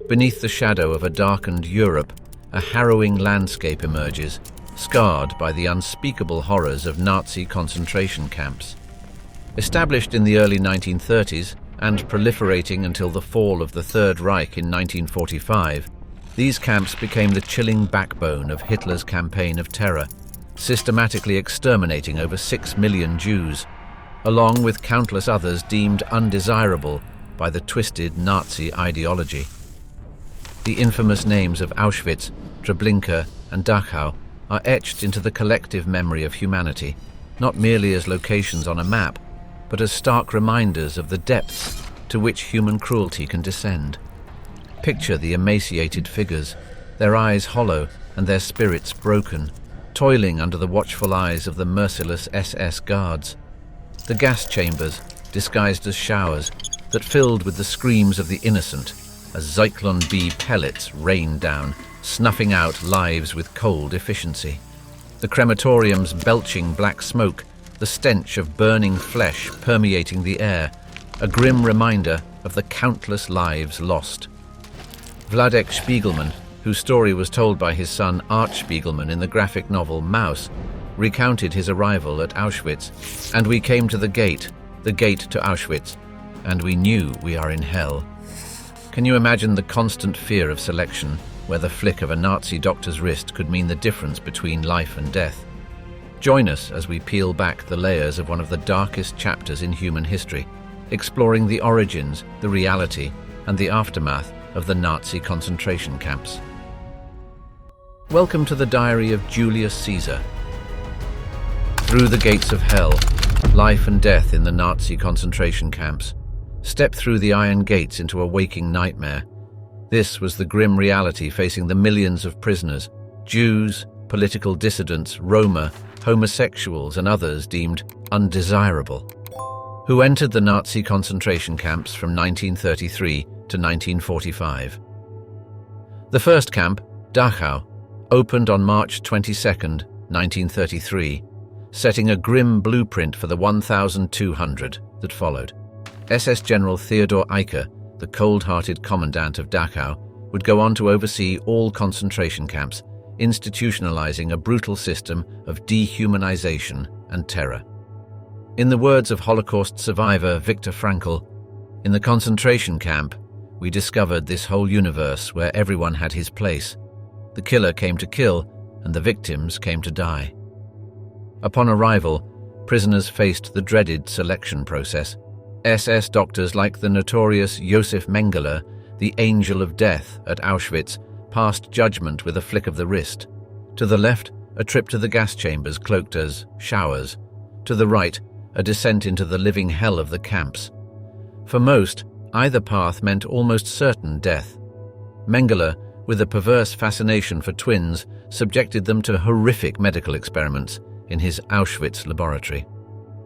Beneath the shadow of a darkened Europe, a harrowing landscape emerges, scarred by the unspeakable horrors of Nazi concentration camps. Established in the early 1930s and proliferating until the fall of the Third Reich in 1945, these camps became the chilling backbone of Hitler's campaign of terror, systematically exterminating over 6 million Jews, along with countless others deemed undesirable by the twisted Nazi ideology. The infamous names of Auschwitz, Treblinka, and Dachau are etched into the collective memory of humanity, not merely as locations on a map, but as stark reminders of the depths to which human cruelty can descend. Picture the emaciated figures, their eyes hollow and their spirits broken, toiling under the watchful eyes of the merciless SS guards. The gas chambers, disguised as showers, that filled with the screams of the innocent, as Zyklon B pellets rained down, snuffing out lives with cold efficiency. The crematoriums belching black smoke, the stench of burning flesh permeating the air, a grim reminder of the countless lives lost. Vladek Spiegelman, whose story was told by his son Art Spiegelman in the graphic novel Maus, recounted his arrival at Auschwitz. "And we came to the gate to Auschwitz, and we knew we are in hell." Can you imagine the constant fear of selection, where the flick of a Nazi doctor's wrist could mean the difference between life and death? Join us as we peel back the layers of one of the darkest chapters in human history, exploring the origins, the reality, and the aftermath of the Nazi concentration camps. Welcome to the diary of Julius Caesar. Through the gates of hell, life and death in the Nazi concentration camps. Step through the iron gates into a waking nightmare. This was the grim reality facing the millions of prisoners, Jews, political dissidents, Roma, homosexuals, and others deemed undesirable, who entered the Nazi concentration camps from 1933 to 1945. The first camp, Dachau, opened on March 22, 1933, setting a grim blueprint for the 1,200 that followed. SS General Theodor Eicke, the cold-hearted commandant of Dachau, would go on to oversee all concentration camps, institutionalizing a brutal system of dehumanization and terror. In the words of Holocaust survivor Viktor Frankl, "In the concentration camp, we discovered this whole universe where everyone had his place. The killer came to kill, and the victims came to die." Upon arrival, prisoners faced the dreaded selection process. SS doctors like the notorious Josef Mengele, the Angel of Death at Auschwitz, passed judgment with a flick of the wrist. To the left, a trip to the gas chambers cloaked as showers. To the right, a descent into the living hell of the camps. For most, either path meant almost certain death. Mengele, with a perverse fascination for twins, subjected them to horrific medical experiments in his Auschwitz laboratory.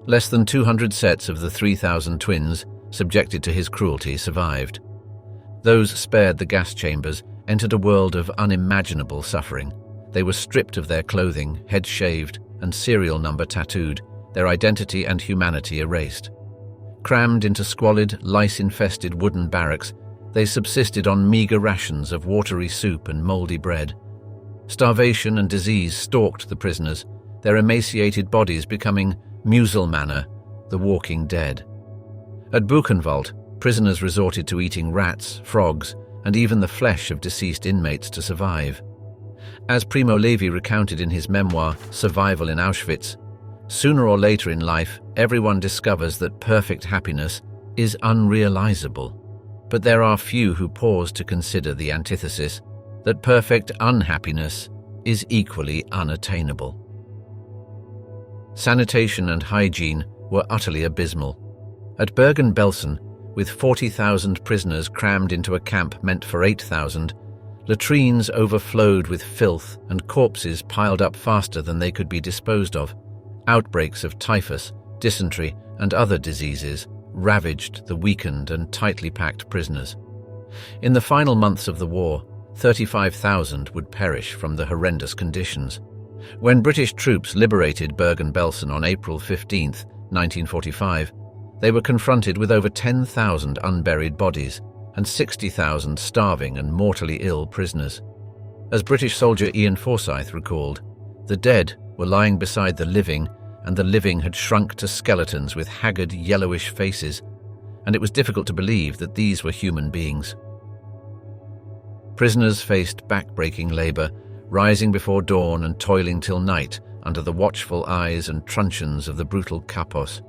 Less than 200 sets of the 3,000 twins subjected to his cruelty survived. Those spared the gas chambers entered a world of unimaginable suffering. They were stripped of their clothing, heads shaved, and serial number tattooed, their identity and humanity erased. Crammed into squalid, lice-infested wooden barracks, they subsisted on meager rations of watery soup and mouldy bread. Starvation and disease stalked the prisoners, their emaciated bodies becoming Muselmänner, the walking dead. At Buchenwald, prisoners resorted to eating rats, frogs, and even the flesh of deceased inmates to survive. As Primo Levi recounted in his memoir, Survival in Auschwitz, sooner or later in life, everyone discovers that perfect happiness is unrealizable. But there are few who pause to consider the antithesis, that perfect unhappiness is equally unattainable. Sanitation and hygiene were utterly abysmal. At Bergen-Belsen, with 40,000 prisoners crammed into a camp meant for 8,000, latrines overflowed with filth and corpses piled up faster than they could be disposed of. Outbreaks of typhus, dysentery, and other diseases ravaged the weakened and tightly packed prisoners. In the final months of the war, 35,000 would perish from the horrendous conditions. When British troops liberated Bergen-Belsen on April 15, 1945, they were confronted with over 10,000 unburied bodies, and 60,000 starving and mortally ill prisoners. As British soldier Ian Forsyth recalled, the dead were lying beside the living, and the living had shrunk to skeletons with haggard, yellowish faces, and it was difficult to believe that these were human beings. Prisoners faced back-breaking labor, rising before dawn and toiling till night under the watchful eyes and truncheons of the brutal kapos.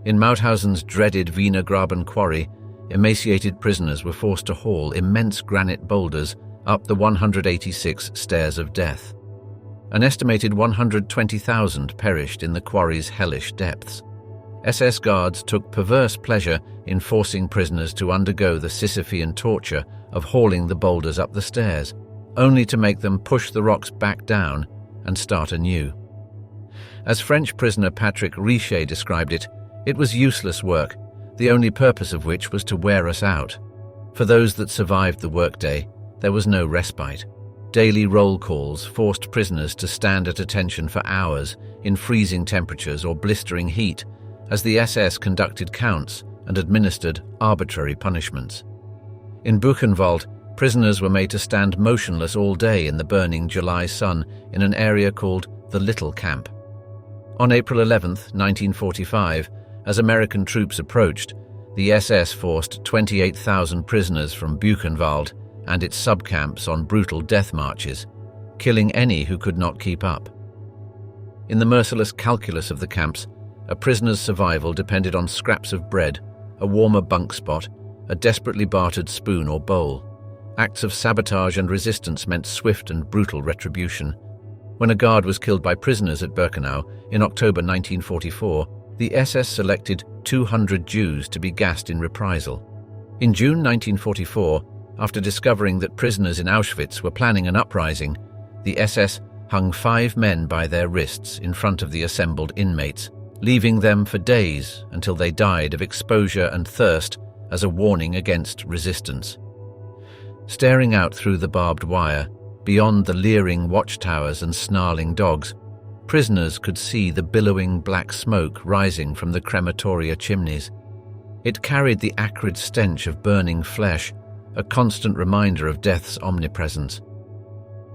In Mauthausen's dreaded Wiener Graben quarry, emaciated prisoners were forced to haul immense granite boulders up the 186 stairs of death. An estimated 120,000 perished in the quarry's hellish depths. SS guards took perverse pleasure in forcing prisoners to undergo the Sisyphean torture of hauling the boulders up the stairs, only to make them push the rocks back down and start anew. As French prisoner Patrick Richet described it, it was useless work, the only purpose of which was to wear us out. For those that survived the workday, there was no respite. Daily roll calls forced prisoners to stand at attention for hours in freezing temperatures or blistering heat, as the SS conducted counts and administered arbitrary punishments. In Buchenwald, prisoners were made to stand motionless all day in the burning July sun in an area called the Little Camp. On April 11, 1945, as American troops approached, the SS forced 28,000 prisoners from Buchenwald and its subcamps on brutal death marches, killing any who could not keep up. In the merciless calculus of the camps, a prisoner's survival depended on scraps of bread, a warmer bunk spot, a desperately bartered spoon or bowl. Acts of sabotage and resistance meant swift and brutal retribution. When a guard was killed by prisoners at Birkenau in October 1944, the SS selected 200 Jews to be gassed in reprisal. In June 1944, after discovering that prisoners in Auschwitz were planning an uprising, the SS hung 5 men by their wrists in front of the assembled inmates, leaving them for days until they died of exposure and thirst as a warning against resistance. Staring out through the barbed wire, beyond the leering watchtowers and snarling dogs, prisoners could see the billowing black smoke rising from the crematoria chimneys. It carried the acrid stench of burning flesh, a constant reminder of death's omnipresence.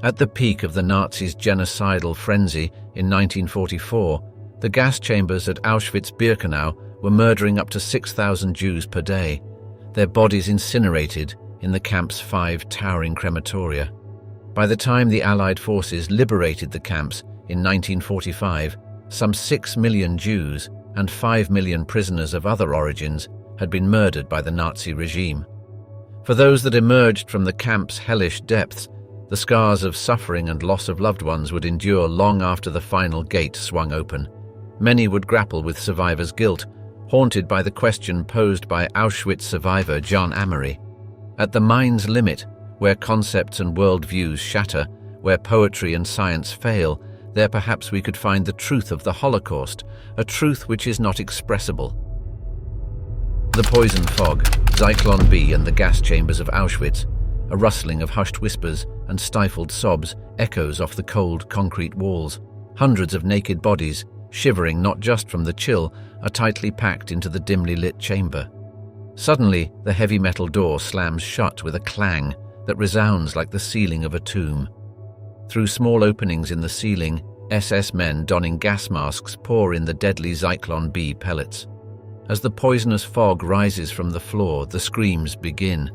At the peak of the Nazis' genocidal frenzy in 1944, the gas chambers at Auschwitz-Birkenau were murdering up to 6,000 Jews per day, their bodies incinerated in the camp's 5 towering crematoria. By the time the Allied forces liberated the camps in 1945, some 6 million Jews and 5 million prisoners of other origins had been murdered by the Nazi regime. For those that emerged from the camp's hellish depths, the scars of suffering and loss of loved ones would endure long after the final gate swung open. Many would grapple with survivors' guilt, haunted by the question posed by Auschwitz survivor John Amory. At the mind's limit, where concepts and worldviews shatter, where poetry and science fail, there perhaps we could find the truth of the Holocaust, a truth which is not expressible. The poison fog, Zyklon B and the gas chambers of Auschwitz, a rustling of hushed whispers and stifled sobs echoes off the cold concrete walls. Hundreds of naked bodies, shivering not just from the chill, are tightly packed into the dimly lit chamber. Suddenly, the heavy metal door slams shut with a clang that resounds like the ceiling of a tomb. Through small openings in the ceiling, SS men donning gas masks pour in the deadly Zyklon B pellets. As the poisonous fog rises from the floor, the screams begin,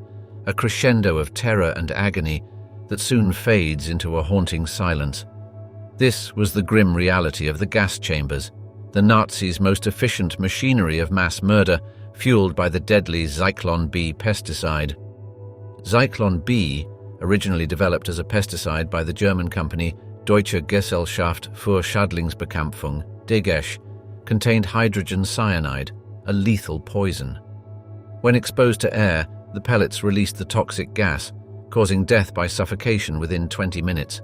a crescendo of terror and agony that soon fades into a haunting silence. This was the grim reality of the gas chambers, the Nazis' most efficient machinery of mass murder, fueled by the deadly Zyklon B pesticide. Zyklon B, originally developed as a pesticide by the German company Deutsche Gesellschaft für Schadlingsbekämpfung, DGESH, contained hydrogen cyanide, a lethal poison. When exposed to air, the pellets released the toxic gas, causing death by suffocation within 20 minutes.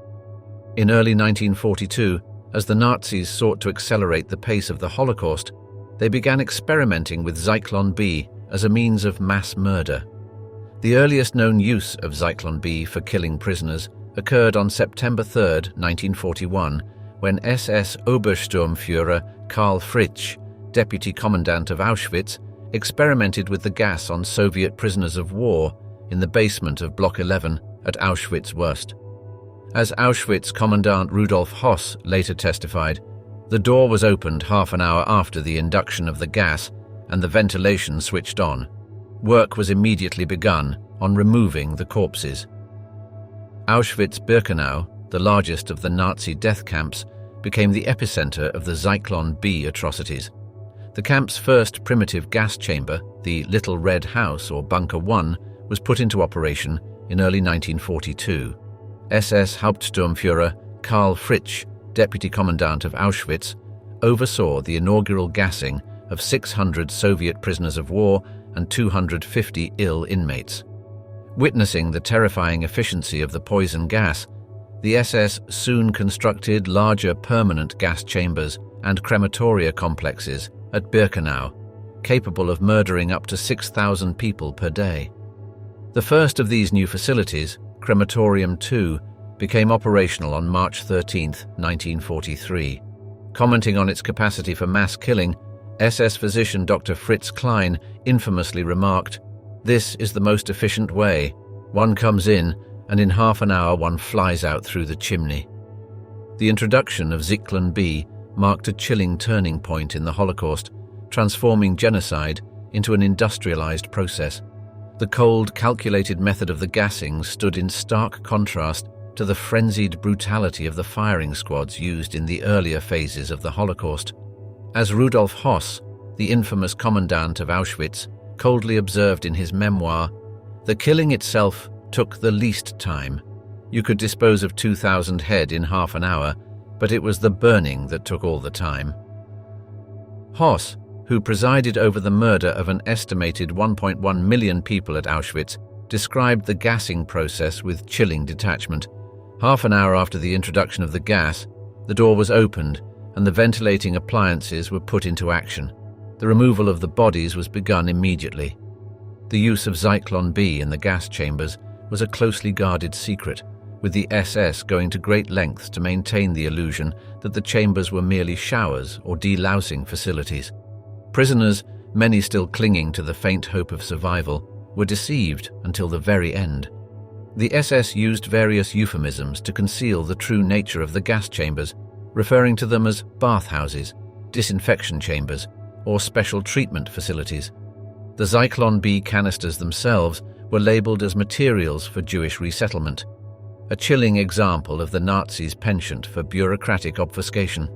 In early 1942, as the Nazis sought to accelerate the pace of the Holocaust, they began experimenting with Zyklon B as a means of mass murder. The earliest known use of Zyklon B for killing prisoners occurred on September 3, 1941, when SS Obersturmführer Karl Fritsch, deputy commandant of Auschwitz, experimented with the gas on Soviet prisoners of war in the basement of Block 11 at Auschwitz-Wurst. As Auschwitz Commandant Rudolf Höss later testified, the door was opened half an hour after the induction of the gas and the ventilation switched on. Work was immediately begun on removing the corpses. Auschwitz-Birkenau, the largest of the Nazi death camps, became the epicenter of the Zyklon B atrocities. The camp's first primitive gas chamber, the Little Red House or Bunker 1, was put into operation in early 1942. SS Hauptsturmführer Karl Fritsch, deputy commandant of Auschwitz, oversaw the inaugural gassing of 600 Soviet prisoners of war and 250 ill inmates. Witnessing the terrifying efficiency of the poison gas, the SS soon constructed larger permanent gas chambers and crematoria complexes at Birkenau, capable of murdering up to 6,000 people per day. The first of these new facilities, Crematorium II, became operational on March 13, 1943. Commenting on its capacity for mass killing, SS physician Dr. Fritz Klein infamously remarked, "This is the most efficient way. One comes in, and in half an hour one flies out through the chimney." The introduction of Zyklon B marked a chilling turning point in the Holocaust, transforming genocide into an industrialized process. The cold, calculated method of the gassing stood in stark contrast to the frenzied brutality of the firing squads used in the earlier phases of the Holocaust. As Rudolf Höss, the infamous commandant of Auschwitz, coldly observed in his memoir, "The killing itself took the least time. You could dispose of 2,000 head in half an hour, but it was the burning that took all the time." Höss, who presided over the murder of an estimated 1.1 million people at Auschwitz, described the gassing process with chilling detachment. Half an hour after the introduction of the gas, the door was opened and the ventilating appliances were put into action. The removal of the bodies was begun immediately. The use of Zyklon B in the gas chambers was a closely guarded secret, with the SS going to great lengths to maintain the illusion that the chambers were merely showers or delousing facilities. Prisoners, many still clinging to the faint hope of survival, were deceived until the very end. The SS used various euphemisms to conceal the true nature of the gas chambers, referring to them as bathhouses, disinfection chambers, or special treatment facilities. The Zyklon B canisters themselves were labeled as materials for Jewish resettlement, a chilling example of the Nazis' penchant for bureaucratic obfuscation.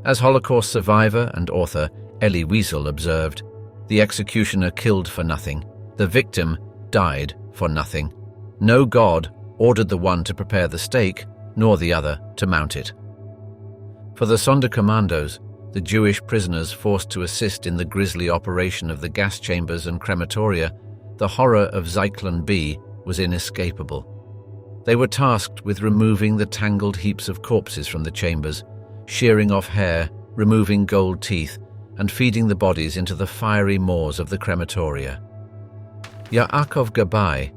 As Holocaust survivor and author Elie Wiesel observed, "The executioner killed for nothing, the victim died for nothing. No God ordered the one to prepare the steak, nor the other to mount it." For the Sonderkommandos, the Jewish prisoners forced to assist in the grisly operation of the gas chambers and crematoria, the horror of Zyklon B was inescapable. They were tasked with removing the tangled heaps of corpses from the chambers, shearing off hair, removing gold teeth, and feeding the bodies into the fiery maws of the crematoria. Yaakov Gabai,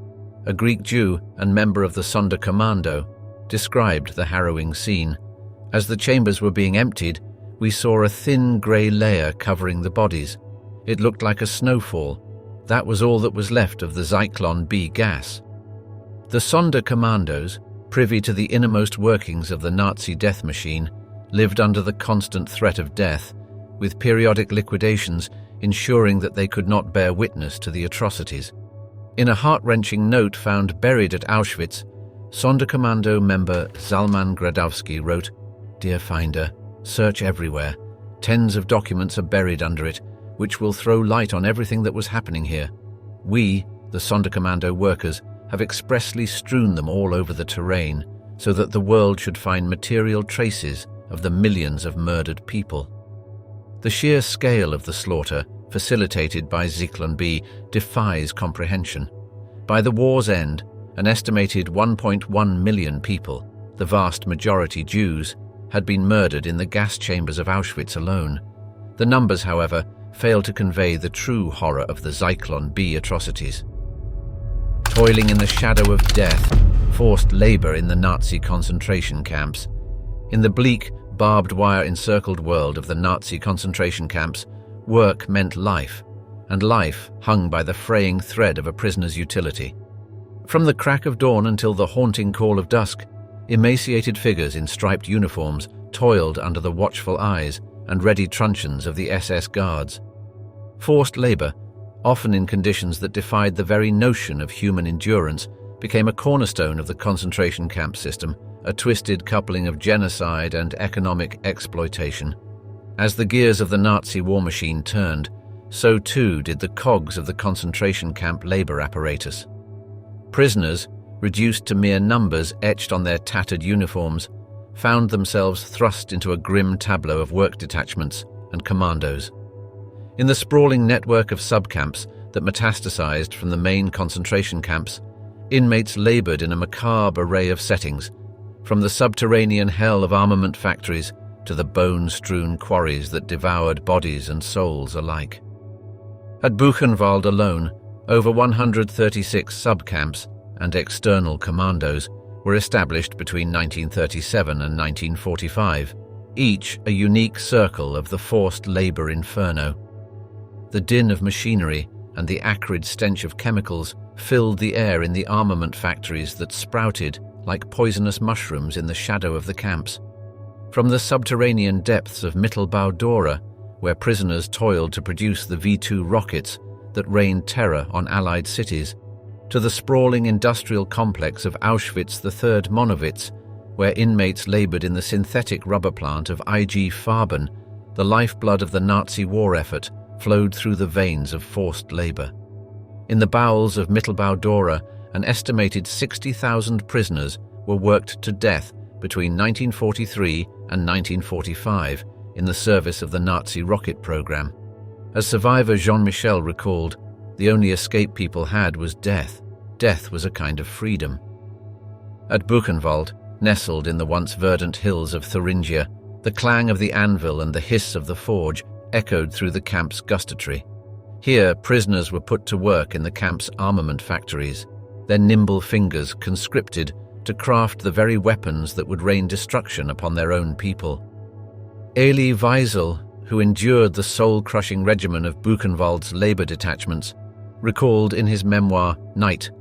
a Greek Jew and member of the Sonderkommando, described the harrowing scene. "As the chambers were being emptied, we saw a thin grey layer covering the bodies. It looked like a snowfall. That was all that was left of the Zyklon B gas." The Sonderkommandos, privy to the innermost workings of the Nazi death machine, lived under the constant threat of death, with periodic liquidations ensuring that they could not bear witness to the atrocities. In a heart-wrenching note found buried at Auschwitz, Sonderkommando member Zalman Gradowski wrote, "Dear finder, search everywhere. Tens of documents are buried under it, which will throw light on everything that was happening here. We, the Sonderkommando workers, have expressly strewn them all over the terrain, so that the world should find material traces of the millions of murdered people." The sheer scale of the slaughter, facilitated by Zyklon B, defies comprehension. By the war's end, an estimated 1.1 million people, the vast majority Jews, had been murdered in the gas chambers of Auschwitz alone. The numbers, however, fail to convey the true horror of the Zyklon B atrocities. Toiling in the shadow of death, forced labor in the Nazi concentration camps. In the bleak, barbed wire-encircled world of the Nazi concentration camps, work meant life, and life hung by the fraying thread of a prisoner's utility. From the crack of dawn until the haunting call of dusk, emaciated figures in striped uniforms toiled under the watchful eyes and ready truncheons of the SS guards. Forced labor, often in conditions that defied the very notion of human endurance, became a cornerstone of the concentration camp system, a twisted coupling of genocide and economic exploitation. As the gears of the Nazi war machine turned, so too did the cogs of the concentration camp labor apparatus. Prisoners, reduced to mere numbers etched on their tattered uniforms, found themselves thrust into a grim tableau of work detachments and commandos. In the sprawling network of subcamps that metastasized from the main concentration camps, inmates labored in a macabre array of settings, from the subterranean hell of armament factories to the bone-strewn quarries that devoured bodies and souls alike. At Buchenwald alone, over 136 subcamps and external commandos were established between 1937 and 1945, each a unique circle of the forced labor inferno. The din of machinery and the acrid stench of chemicals filled the air in the armament factories that sprouted like poisonous mushrooms in the shadow of the camps. From the subterranean depths of Mittelbau-Dora, where prisoners toiled to produce the V-2 rockets that rained terror on Allied cities, to the sprawling industrial complex of Auschwitz III Monowitz, where inmates labored in the synthetic rubber plant of IG Farben, the lifeblood of the Nazi war effort flowed through the veins of forced labor. In the bowels of Mittelbau-Dora, an estimated 60,000 prisoners were worked to death between 1943 and 1945 in the service of the Nazi rocket program. As survivor Jean-Michel recalled, the only escape people had was death. Death was a kind of freedom. At Buchenwald, nestled in the once verdant hills of Thuringia, the clang of the anvil and the hiss of the forge echoed through the camp's gustatory. Here, prisoners were put to work in the camp's armament factories, their nimble fingers conscripted to craft the very weapons that would rain destruction upon their own people. Elie Wiesel, who endured the soul-crushing regimen of Buchenwald's labor detachments, recalled in his memoir, Night,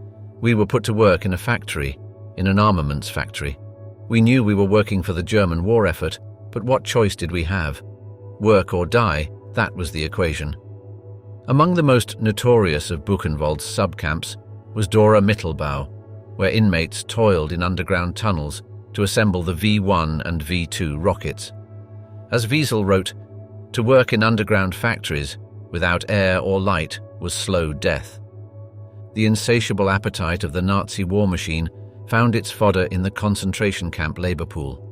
"We were put to work in a factory, in an armaments factory. We knew we were working for the German war effort, but what choice did we have? Work or die, that was the equation." Among the most notorious of Buchenwald's subcamps was Dora Mittelbau, where inmates toiled in underground tunnels to assemble the V-1 and V-2 rockets. As Wiesel wrote, "To work in underground factories, without air or light, was slow death." The insatiable appetite of the Nazi war machine found its fodder in the concentration camp labor pool.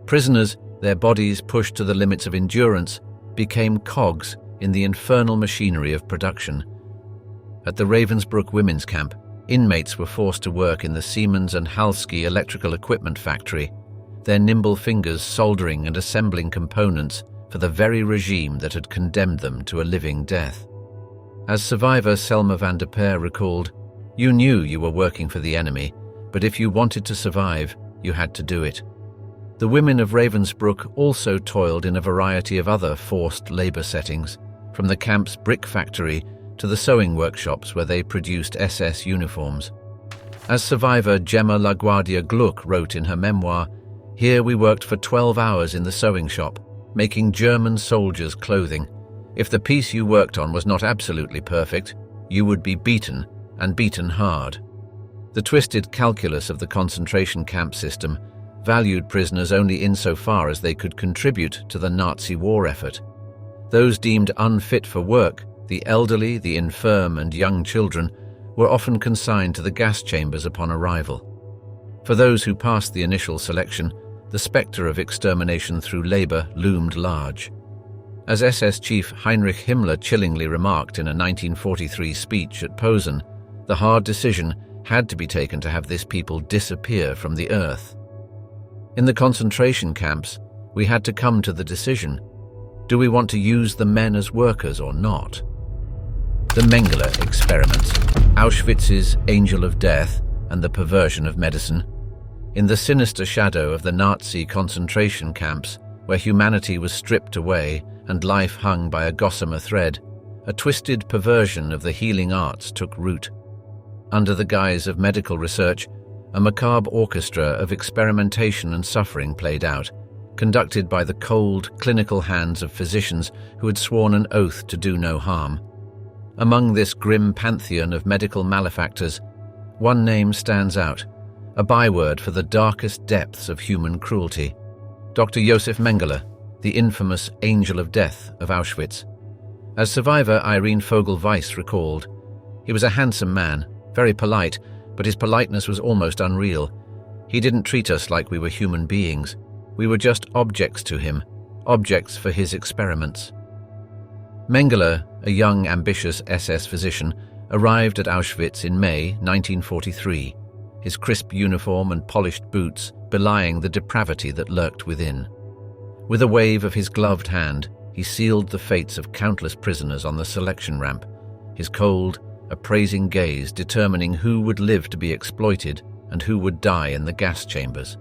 Prisoners, their bodies pushed to the limits of endurance, became cogs in the infernal machinery of production. At the Ravensbrück women's camp, inmates were forced to work in the Siemens and Halski electrical equipment factory, their nimble fingers soldering and assembling components for the very regime that had condemned them to a living death. As survivor Selma van der Peer recalled, "You knew you were working for the enemy, but if you wanted to survive, you had to do it." The women of Ravensbrück also toiled in a variety of other forced labor settings, from the camp's brick factory to the sewing workshops where they produced SS uniforms. As survivor Gemma LaGuardia Gluck wrote in her memoir, "Here we worked for 12 hours in the sewing shop, making German soldiers' clothing. If the piece you worked on was not absolutely perfect, you would be beaten, and beaten hard." The twisted calculus of the concentration camp system valued prisoners only insofar as they could contribute to the Nazi war effort. Those deemed unfit for work, the elderly, the infirm, and young children, were often consigned to the gas chambers upon arrival. For those who passed the initial selection, the spectre of extermination through labor loomed large. As SS Chief Heinrich Himmler chillingly remarked in a 1943 speech at Posen, the hard decision had to be taken to have this people disappear from the earth. In the concentration camps, we had to come to the decision: do we want to use the men as workers or not? The Mengele Experiments, Auschwitz's angel of death and the perversion of medicine. In the sinister shadow of the Nazi concentration camps, where humanity was stripped away and life hung by a gossamer thread, a twisted perversion of the healing arts took root. Under the guise of medical research, a macabre orchestra of experimentation and suffering played out, conducted by the cold, clinical hands of physicians who had sworn an oath to do no harm. Among this grim pantheon of medical malefactors, one name stands out, a byword for the darkest depths of human cruelty: Dr. Josef Mengele, the infamous Angel of Death of Auschwitz. As survivor Irene Vogel-Weiss recalled, he was a handsome man, very polite, but his politeness was almost unreal. He didn't treat us like we were human beings. We were just objects to him, objects for his experiments. Mengele, a young, ambitious SS physician, arrived at Auschwitz in May 1943, his crisp uniform and polished boots belying the depravity that lurked within. With a wave of his gloved hand, he sealed the fates of countless prisoners on the selection ramp, his cold, appraising gaze determining who would live to be exploited and who would die in the gas chambers.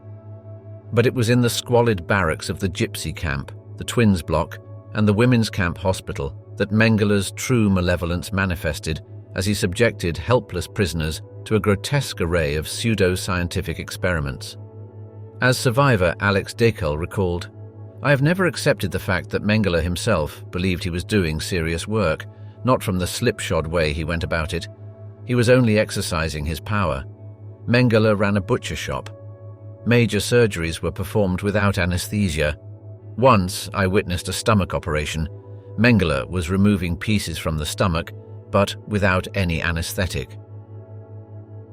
But it was in the squalid barracks of the Gypsy camp, the Twins block, and the Women's Camp Hospital that Mengele's true malevolence manifested as he subjected helpless prisoners to a grotesque array of pseudo-scientific experiments. As survivor Alex Dachau recalled, "I have never accepted the fact that Mengele himself believed he was doing serious work, not from the slipshod way he went about it. He was only exercising his power. Mengele ran a butcher shop. Major surgeries were performed without anesthesia. Once I witnessed a stomach operation. Mengele was removing pieces from the stomach, but without any anesthetic."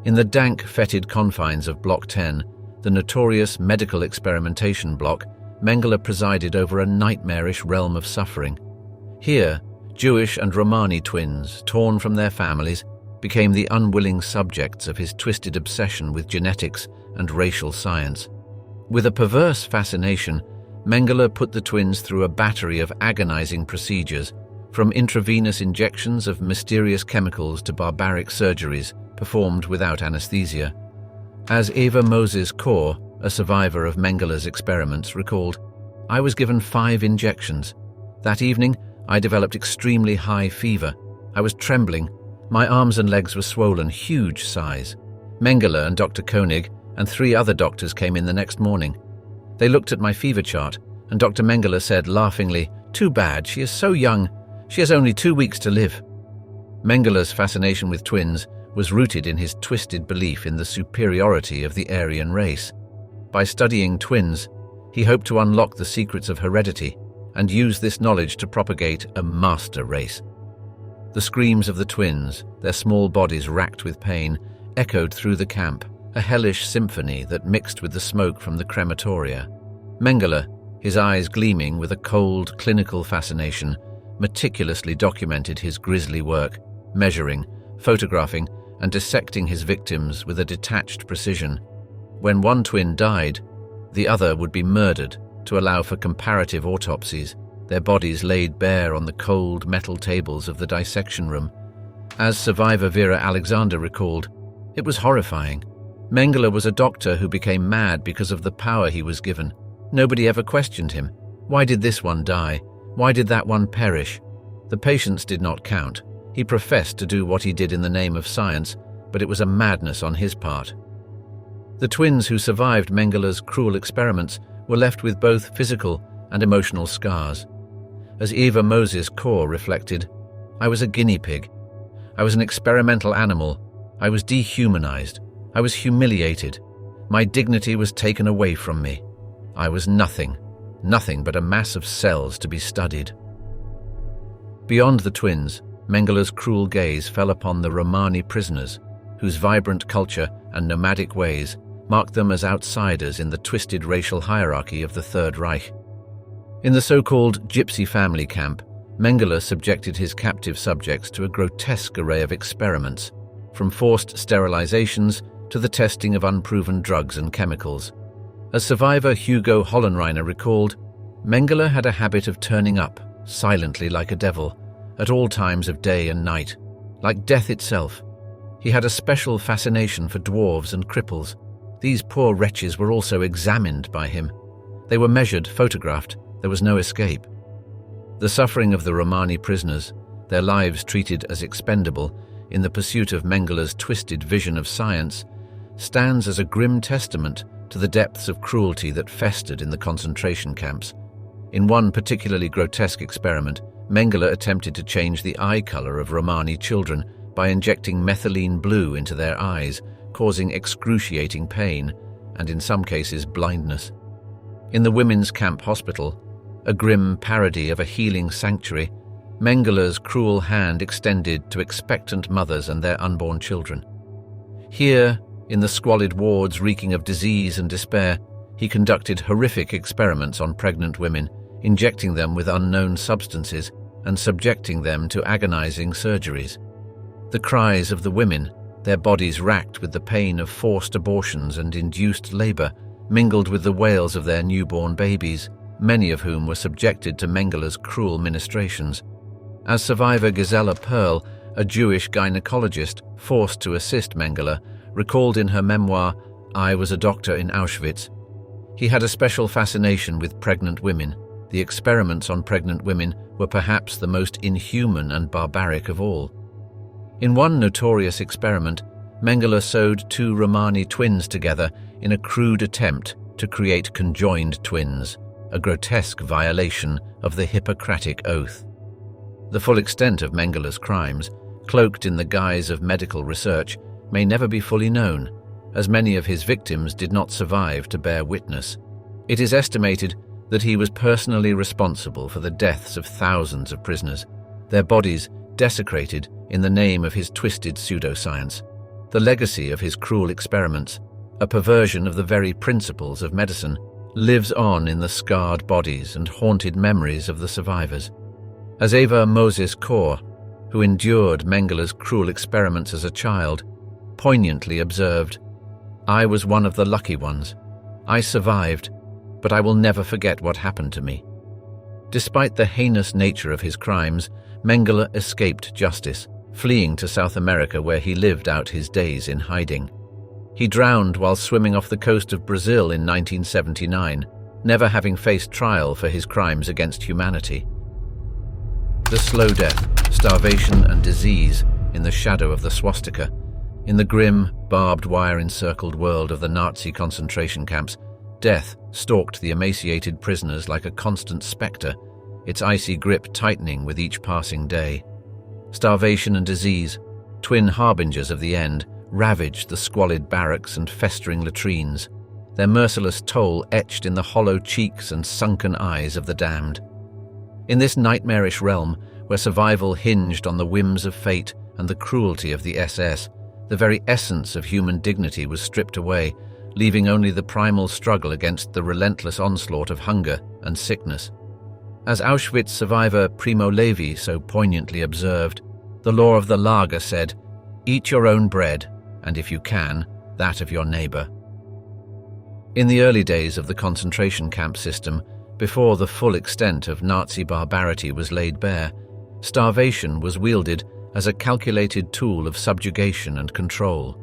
In the dank, fetid confines of Block 10, the notorious medical experimentation block, Mengele presided over a nightmarish realm of suffering. Here, Jewish and Romani twins, torn from their families, became the unwilling subjects of his twisted obsession with genetics and racial science. With a perverse fascination, Mengele put the twins through a battery of agonizing procedures, from intravenous injections of mysterious chemicals to barbaric surgeries performed without anesthesia. As Eva Moses Kaur, a survivor of Mengele's experiments, recalled, "I was given 5 injections. That evening, I developed extremely high fever. I was trembling. My arms and legs were swollen, huge size. Mengele and Dr. Koenig and 3 other doctors came in the next morning. They looked at my fever chart, and Dr. Mengele said laughingly, 'Too bad, she is so young. She has only 2 weeks to live.'" Mengele's fascination with twins was rooted in his twisted belief in the superiority of the Aryan race. By studying twins, he hoped to unlock the secrets of heredity and use this knowledge to propagate a master race. The screams of the twins, their small bodies racked with pain, echoed through the camp, a hellish symphony that mixed with the smoke from the crematoria. Mengele, his eyes gleaming with a cold, clinical fascination, meticulously documented his grisly work, measuring, photographing, and dissecting his victims with a detached precision. When one twin died, the other would be murdered to allow for comparative autopsies, their bodies laid bare on the cold metal tables of the dissection room. As survivor Vera Alexander recalled, "It was horrifying. Mengele was a doctor who became mad because of the power he was given. Nobody ever questioned him. Why did this one die? Why did that one perish? The patients did not count. He professed to do what he did in the name of science, but it was a madness on his part." The twins who survived Mengele's cruel experiments were left with both physical and emotional scars. As Eva Moses Kaur reflected, "I was a guinea pig. I was an experimental animal. I was dehumanized. I was humiliated. My dignity was taken away from me. I was nothing but a mass of cells to be studied." Beyond the twins, Mengele's cruel gaze fell upon the Romani prisoners, whose vibrant culture and nomadic ways marked them as outsiders in the twisted racial hierarchy of the Third Reich. In the so-called Gypsy family camp, Mengele subjected his captive subjects to a grotesque array of experiments, from forced sterilizations to the testing of unproven drugs and chemicals. As survivor Hugo Hollenreiner recalled, Mengele had a habit of turning up, silently like a devil, at all times of day and night, like death itself. He had a special fascination for dwarves and cripples. These poor wretches were also examined by him. They were measured, photographed. There was no escape. The suffering of the Romani prisoners, their lives treated as expendable in the pursuit of Mengele's twisted vision of science, stands as a grim testament to the depths of cruelty that festered in the concentration camps. In one particularly grotesque experiment, Mengele attempted to change the eye color of Romani children by injecting methylene blue into their eyes, causing excruciating pain and, in some cases, blindness. In the women's camp hospital, a grim parody of a healing sanctuary, Mengele's cruel hand extended to expectant mothers and their unborn children. Here, in the squalid wards reeking of disease and despair, he conducted horrific experiments on pregnant women, injecting them with unknown substances and subjecting them to agonizing surgeries. The cries of the women, their bodies racked with the pain of forced abortions and induced labor, mingled with the wails of their newborn babies, many of whom were subjected to Mengele's cruel ministrations. As survivor Gisela Perl, a Jewish gynecologist forced to assist Mengele, recalled in her memoir, "I was a doctor in Auschwitz." He had a special fascination with pregnant women. The experiments on pregnant women were perhaps the most inhuman and barbaric of all. In one notorious experiment, Mengele sewed two Romani twins together in a crude attempt to create conjoined twins, a grotesque violation of the Hippocratic Oath. The full extent of Mengele's crimes, cloaked in the guise of medical research, may never be fully known, as many of his victims did not survive to bear witness. It is estimated that he was personally responsible for the deaths of thousands of prisoners, their bodies desecrated in the name of his twisted pseudoscience. The legacy of his cruel experiments, a perversion of the very principles of medicine, lives on in the scarred bodies and haunted memories of the survivors. As Eva Moses Kor, who endured Mengele's cruel experiments as a child, poignantly observed, "I was one of the lucky ones. I survived, but I will never forget what happened to me." Despite the heinous nature of his crimes, Mengele escaped justice, fleeing to South America where he lived out his days in hiding. He drowned while swimming off the coast of Brazil in 1979, never having faced trial for his crimes against humanity. The slow death, starvation and disease in the shadow of the swastika. In the grim, barbed wire-encircled world of the Nazi concentration camps, death stalked the emaciated prisoners like a constant spectre, its icy grip tightening with each passing day. Starvation and disease, twin harbingers of the end, ravaged the squalid barracks and festering latrines, their merciless toll etched in the hollow cheeks and sunken eyes of the damned. In this nightmarish realm, where survival hinged on the whims of fate and the cruelty of the SS, the very essence of human dignity was stripped away, leaving only the primal struggle against the relentless onslaught of hunger and sickness. As Auschwitz survivor Primo Levi so poignantly observed, the law of the lager said, "Eat your own bread, and if you can, that of your neighbor." In the early days of the concentration camp system, before the full extent of Nazi barbarity was laid bare, starvation was wielded as a calculated tool of subjugation and control.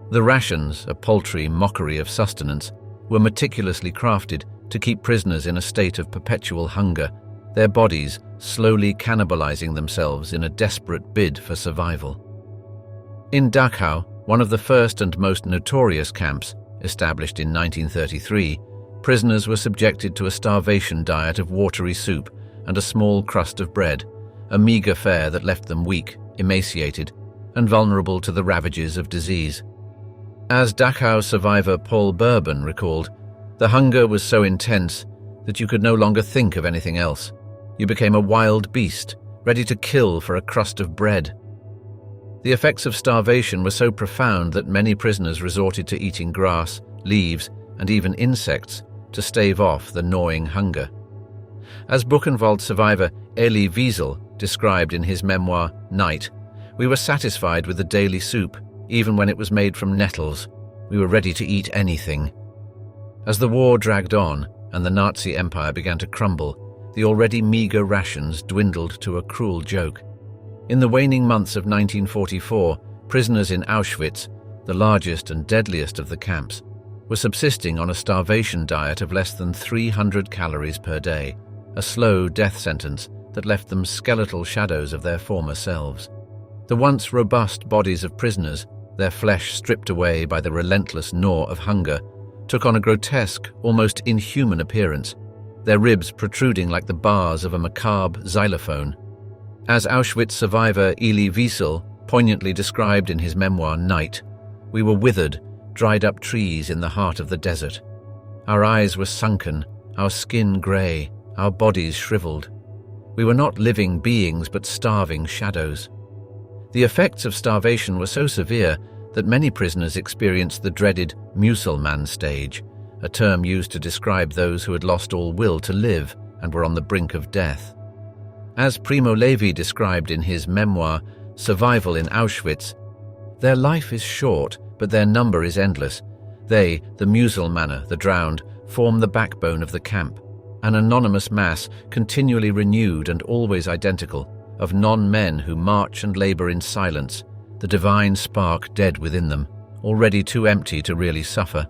The rations, a paltry mockery of sustenance, were meticulously crafted to keep prisoners in a state of perpetual hunger, their bodies slowly cannibalizing themselves in a desperate bid for survival. In Dachau, one of the first and most notorious camps, established in 1933, prisoners were subjected to a starvation diet of watery soup and a small crust of bread, a meager fare that left them weak, emaciated, and vulnerable to the ravages of disease. As Dachau survivor Paul Bourbon recalled, "The hunger was so intense that you could no longer think of anything else. You became a wild beast, ready to kill for a crust of bread." The effects of starvation were so profound that many prisoners resorted to eating grass, leaves, and even insects to stave off the gnawing hunger. As Buchenwald survivor Elie Wiesel described in his memoir, Night, "We were satisfied with the daily soup, even when it was made from nettles. We were ready to eat anything." As the war dragged on and the Nazi Empire began to crumble, the already meager rations dwindled to a cruel joke. In the waning months of 1944, prisoners in Auschwitz, the largest and deadliest of the camps, were subsisting on a starvation diet of less than 300 calories per day, a slow death sentence that left them skeletal shadows of their former selves. The once robust bodies of prisoners, their flesh stripped away by the relentless gnaw of hunger, took on a grotesque, almost inhuman appearance, their ribs protruding like the bars of a macabre xylophone. As Auschwitz survivor Elie Wiesel poignantly described in his memoir Night, we were withered, dried-up trees in the heart of the desert. Our eyes were sunken, our skin grey, our bodies shriveled. We were not living beings but starving shadows. The effects of starvation were so severe that many prisoners experienced the dreaded Muselmann stage, a term used to describe those who had lost all will to live and were on the brink of death. As Primo Levi described in his memoir Survival in Auschwitz, their life is short, but their number is endless. They, the Muselmanner, the drowned, form the backbone of the camp, an anonymous mass continually renewed and always identical, of non-men who march and labor in silence, the divine spark dead within them, already too empty to really suffer.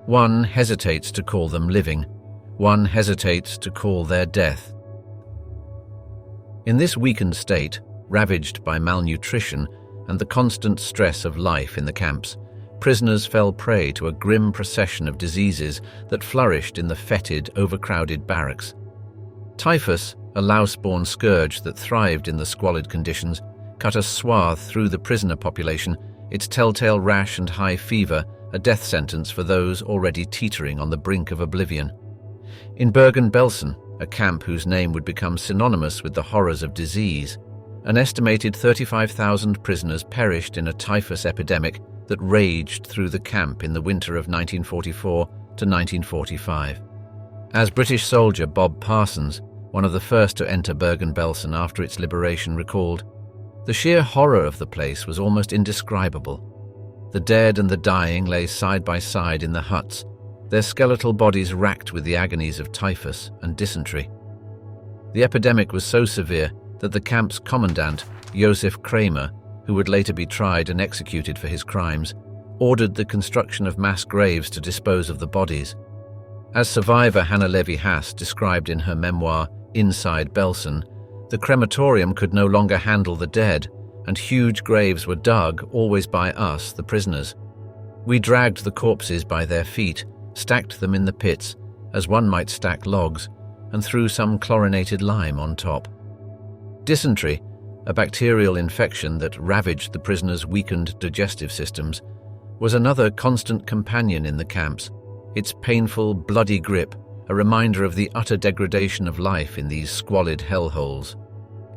One hesitates to call them living. One hesitates to call their death. In this weakened state, ravaged by malnutrition and the constant stress of life in the camps, prisoners fell prey to a grim procession of diseases that flourished in the fetid, overcrowded barracks. Typhus, a louse-borne scourge that thrived in the squalid conditions, cut a swath through the prisoner population, its telltale rash and high fever a death sentence for those already teetering on the brink of oblivion. In Bergen-Belsen, a camp whose name would become synonymous with the horrors of disease, an estimated 35,000 prisoners perished in a typhus epidemic that raged through the camp in the winter of 1944 to 1945. As British soldier Bob Parsons, one of the first to enter Bergen-Belsen after its liberation, recalled, "The sheer horror of the place was almost indescribable. The dead and the dying lay side by side in the huts, their skeletal bodies racked with the agonies of typhus and dysentery. The epidemic was so severe that the camp's commandant, Josef Kramer, who would later be tried and executed for his crimes, ordered the construction of mass graves to dispose of the bodies. As survivor Hannah Levy-Haas described in her memoir Inside Belsen, the crematorium could no longer handle the dead, and huge graves were dug, always by us, the prisoners. We dragged the corpses by their feet, stacked them in the pits, as one might stack logs, and threw some chlorinated lime on top." Dysentery, a bacterial infection that ravaged the prisoners' weakened digestive systems, was another constant companion in the camps, its painful, bloody grip a reminder of the utter degradation of life in these squalid hellholes.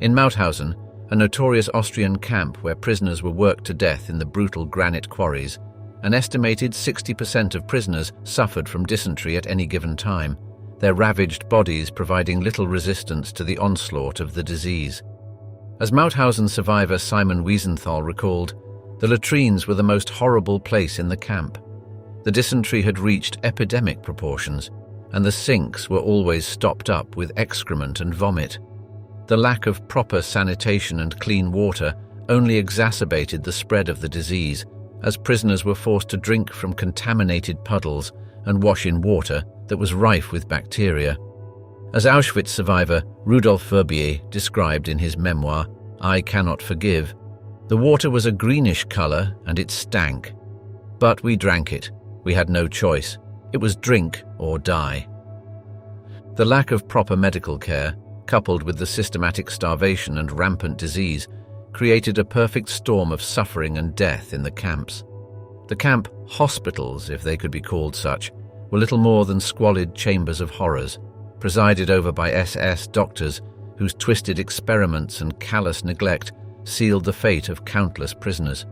In Mauthausen, a notorious Austrian camp where prisoners were worked to death in the brutal granite quarries, an estimated 60% of prisoners suffered from dysentery at any given time, their ravaged bodies providing little resistance to the onslaught of the disease. As Mauthausen survivor Simon Wiesenthal recalled, the latrines were the most horrible place in the camp. The dysentery had reached epidemic proportions, and the sinks were always stopped up with excrement and vomit. The lack of proper sanitation and clean water only exacerbated the spread of the disease, as prisoners were forced to drink from contaminated puddles and wash in water that was rife with bacteria. As Auschwitz survivor Rudolf Verbier described in his memoir, I Cannot Forgive, the water was a greenish color and it stank. But we drank it. We had no choice. It was drink or die. The lack of proper medical care, coupled with the systematic starvation and rampant disease, created a perfect storm of suffering and death in the camps. The camp hospitals, if they could be called such, were little more than squalid chambers of horrors, presided over by SS doctors whose twisted experiments and callous neglect sealed the fate of countless prisoners.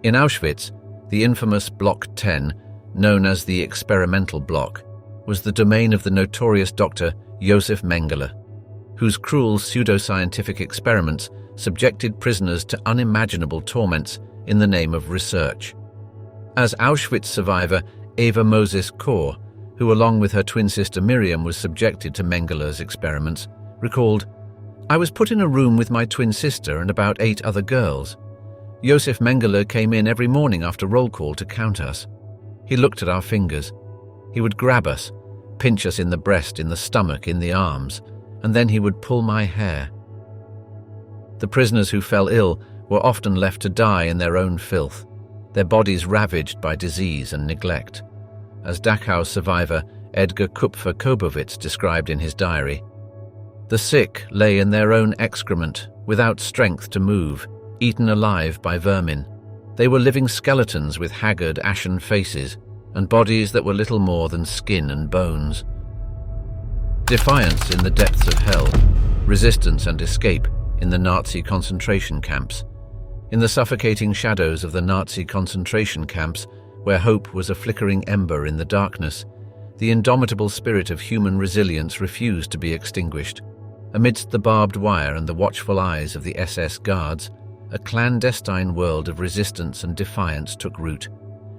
In Auschwitz, the infamous Block 10, known as the Experimental Block, was the domain of the notorious Dr. Josef Mengele, whose cruel pseudoscientific experiments subjected prisoners to unimaginable torments in the name of research. As Auschwitz survivor Eva Moses Kor, who along with her twin sister Miriam was subjected to Mengele's experiments, recalled, I was put in a room with my twin sister and about 8 other girls. Josef Mengele came in every morning after roll call to count us. He looked at our fingers. He would grab us, pinch us in the breast, in the stomach, in the arms, and then he would pull my hair. The prisoners who fell ill were often left to die in their own filth, their bodies ravaged by disease and neglect. As Dachau survivor Edgar Kupfer-Kobowitz described in his diary, the sick lay in their own excrement, without strength to move, eaten alive by vermin. They were living skeletons with haggard, ashen faces, and bodies that were little more than skin and bones. Defiance in the depths of hell, resistance and escape in the Nazi concentration camps. In the suffocating shadows of the Nazi concentration camps, where hope was a flickering ember in the darkness, the indomitable spirit of human resilience refused to be extinguished. Amidst the barbed wire and the watchful eyes of the SS guards, a clandestine world of resistance and defiance took root,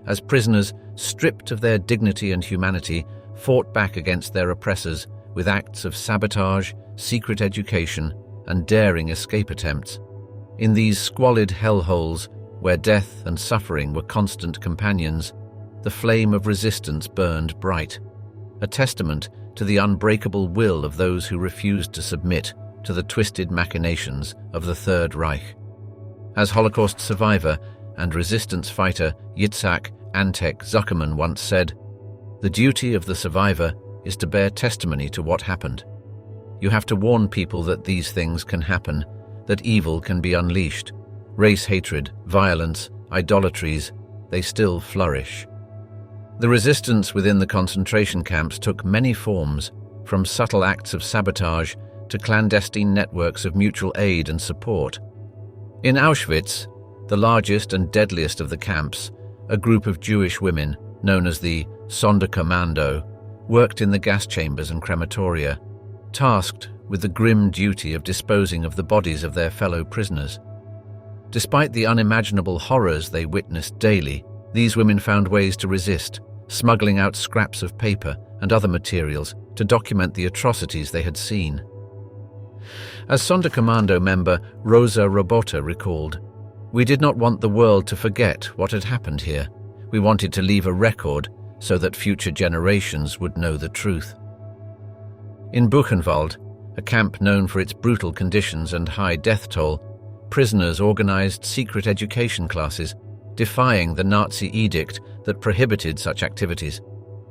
as prisoners, stripped of their dignity and humanity, fought back against their oppressors with acts of sabotage, secret education, and daring escape attempts. In these squalid hellholes, where death and suffering were constant companions, the flame of resistance burned bright, a testament to the unbreakable will of those who refused to submit to the twisted machinations of the Third Reich. As Holocaust survivor and resistance fighter Yitzhak Antek Zuckerman once said, "The duty of the survivor is to bear testimony to what happened. You have to warn people that these things can happen, that evil can be unleashed. Race hatred, violence, idolatries, they still flourish." The resistance within the concentration camps took many forms, from subtle acts of sabotage to clandestine networks of mutual aid and support. In Auschwitz, the largest and deadliest of the camps, a group of Jewish women, known as the Sonderkommando, worked in the gas chambers and crematoria, tasked with the grim duty of disposing of the bodies of their fellow prisoners. Despite the unimaginable horrors they witnessed daily, these women found ways to resist, smuggling out scraps of paper and other materials to document the atrocities they had seen. As Sonderkommando member Rosa Robota recalled, "We did not want the world to forget what had happened here. We wanted to leave a record so that future generations would know the truth." In Buchenwald, a camp known for its brutal conditions and high death toll, prisoners organized secret education classes, defying the Nazi edict that prohibited such activities.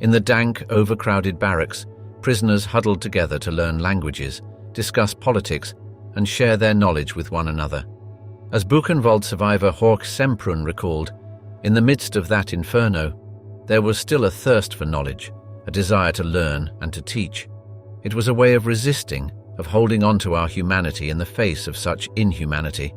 In the dank, overcrowded barracks, prisoners huddled together to learn languages, discuss politics, and share their knowledge with one another. As Buchenwald survivor Horch Semprun recalled, in the midst of that inferno, there was still a thirst for knowledge, a desire to learn and to teach. It was a way of resisting, of holding on to our humanity in the face of such inhumanity.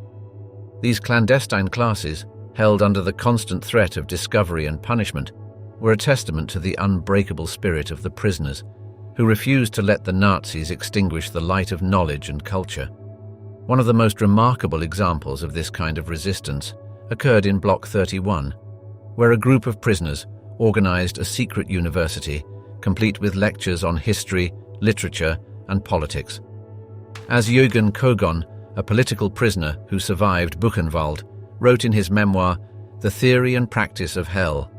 These clandestine classes, held under the constant threat of discovery and punishment, were a testament to the unbreakable spirit of the prisoners, who refused to let the Nazis extinguish the light of knowledge and culture. One of the most remarkable examples of this kind of resistance occurred in Block 31, where a group of prisoners organized a secret university, complete with lectures on history, literature, and politics. As Jürgen Kogon, a political prisoner who survived Buchenwald, wrote in his memoir, "The Theory and Practice of Hell,"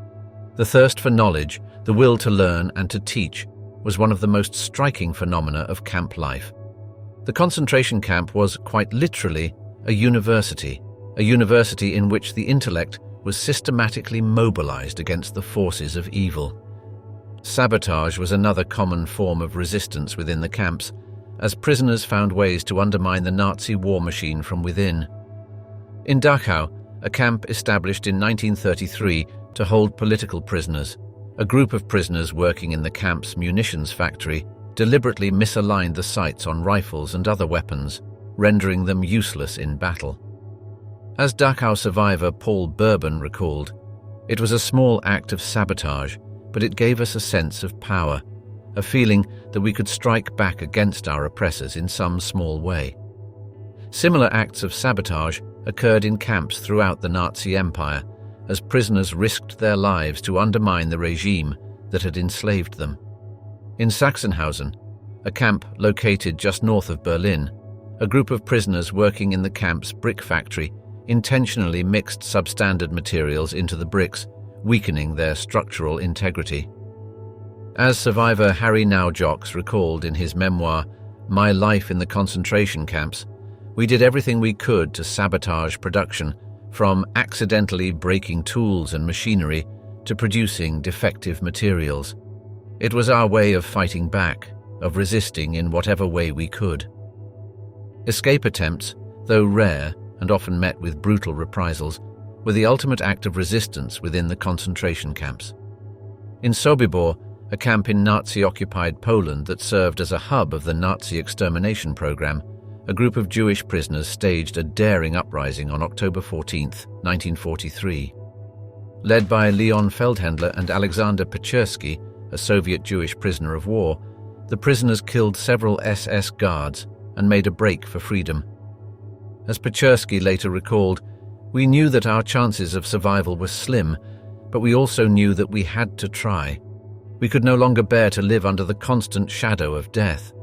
the thirst for knowledge, the will to learn and to teach, was one of the most striking phenomena of camp life. The concentration camp was, quite literally, a university in which the intellect was systematically mobilized against the forces of evil. Sabotage was another common form of resistance within the camps, as prisoners found ways to undermine the Nazi war machine from within. In Dachau, a camp established in 1933 to hold political prisoners, a group of prisoners working in the camp's munitions factory deliberately misaligned the sights on rifles and other weapons, rendering them useless in battle. As Dachau survivor Paul Bourbon recalled, "It was a small act of sabotage, but it gave us a sense of power, a feeling that we could strike back against our oppressors in some small way." Similar acts of sabotage occurred in camps throughout the Nazi Empire, as prisoners risked their lives to undermine the regime that had enslaved them. In Sachsenhausen, a camp located just north of Berlin, a group of prisoners working in the camp's brick factory intentionally mixed substandard materials into the bricks, weakening their structural integrity. As survivor Harry Naujoks recalled in his memoir, My Life in the Concentration Camps, we did everything we could to sabotage production, from accidentally breaking tools and machinery to producing defective materials. It was our way of fighting back, of resisting in whatever way we could. Escape attempts, though rare and often met with brutal reprisals, were the ultimate act of resistance within the concentration camps. In Sobibor, a camp in Nazi-occupied Poland that served as a hub of the Nazi extermination program, a group of Jewish prisoners staged a daring uprising on October 14, 1943. Led by Leon Feldhendler and Alexander Pechersky, a Soviet Jewish prisoner of war, the prisoners killed several SS guards and made a break for freedom. As Pechersky later recalled, "We knew that our chances of survival were slim, but we also knew that we had to try. We could no longer bear to live under the constant shadow of death."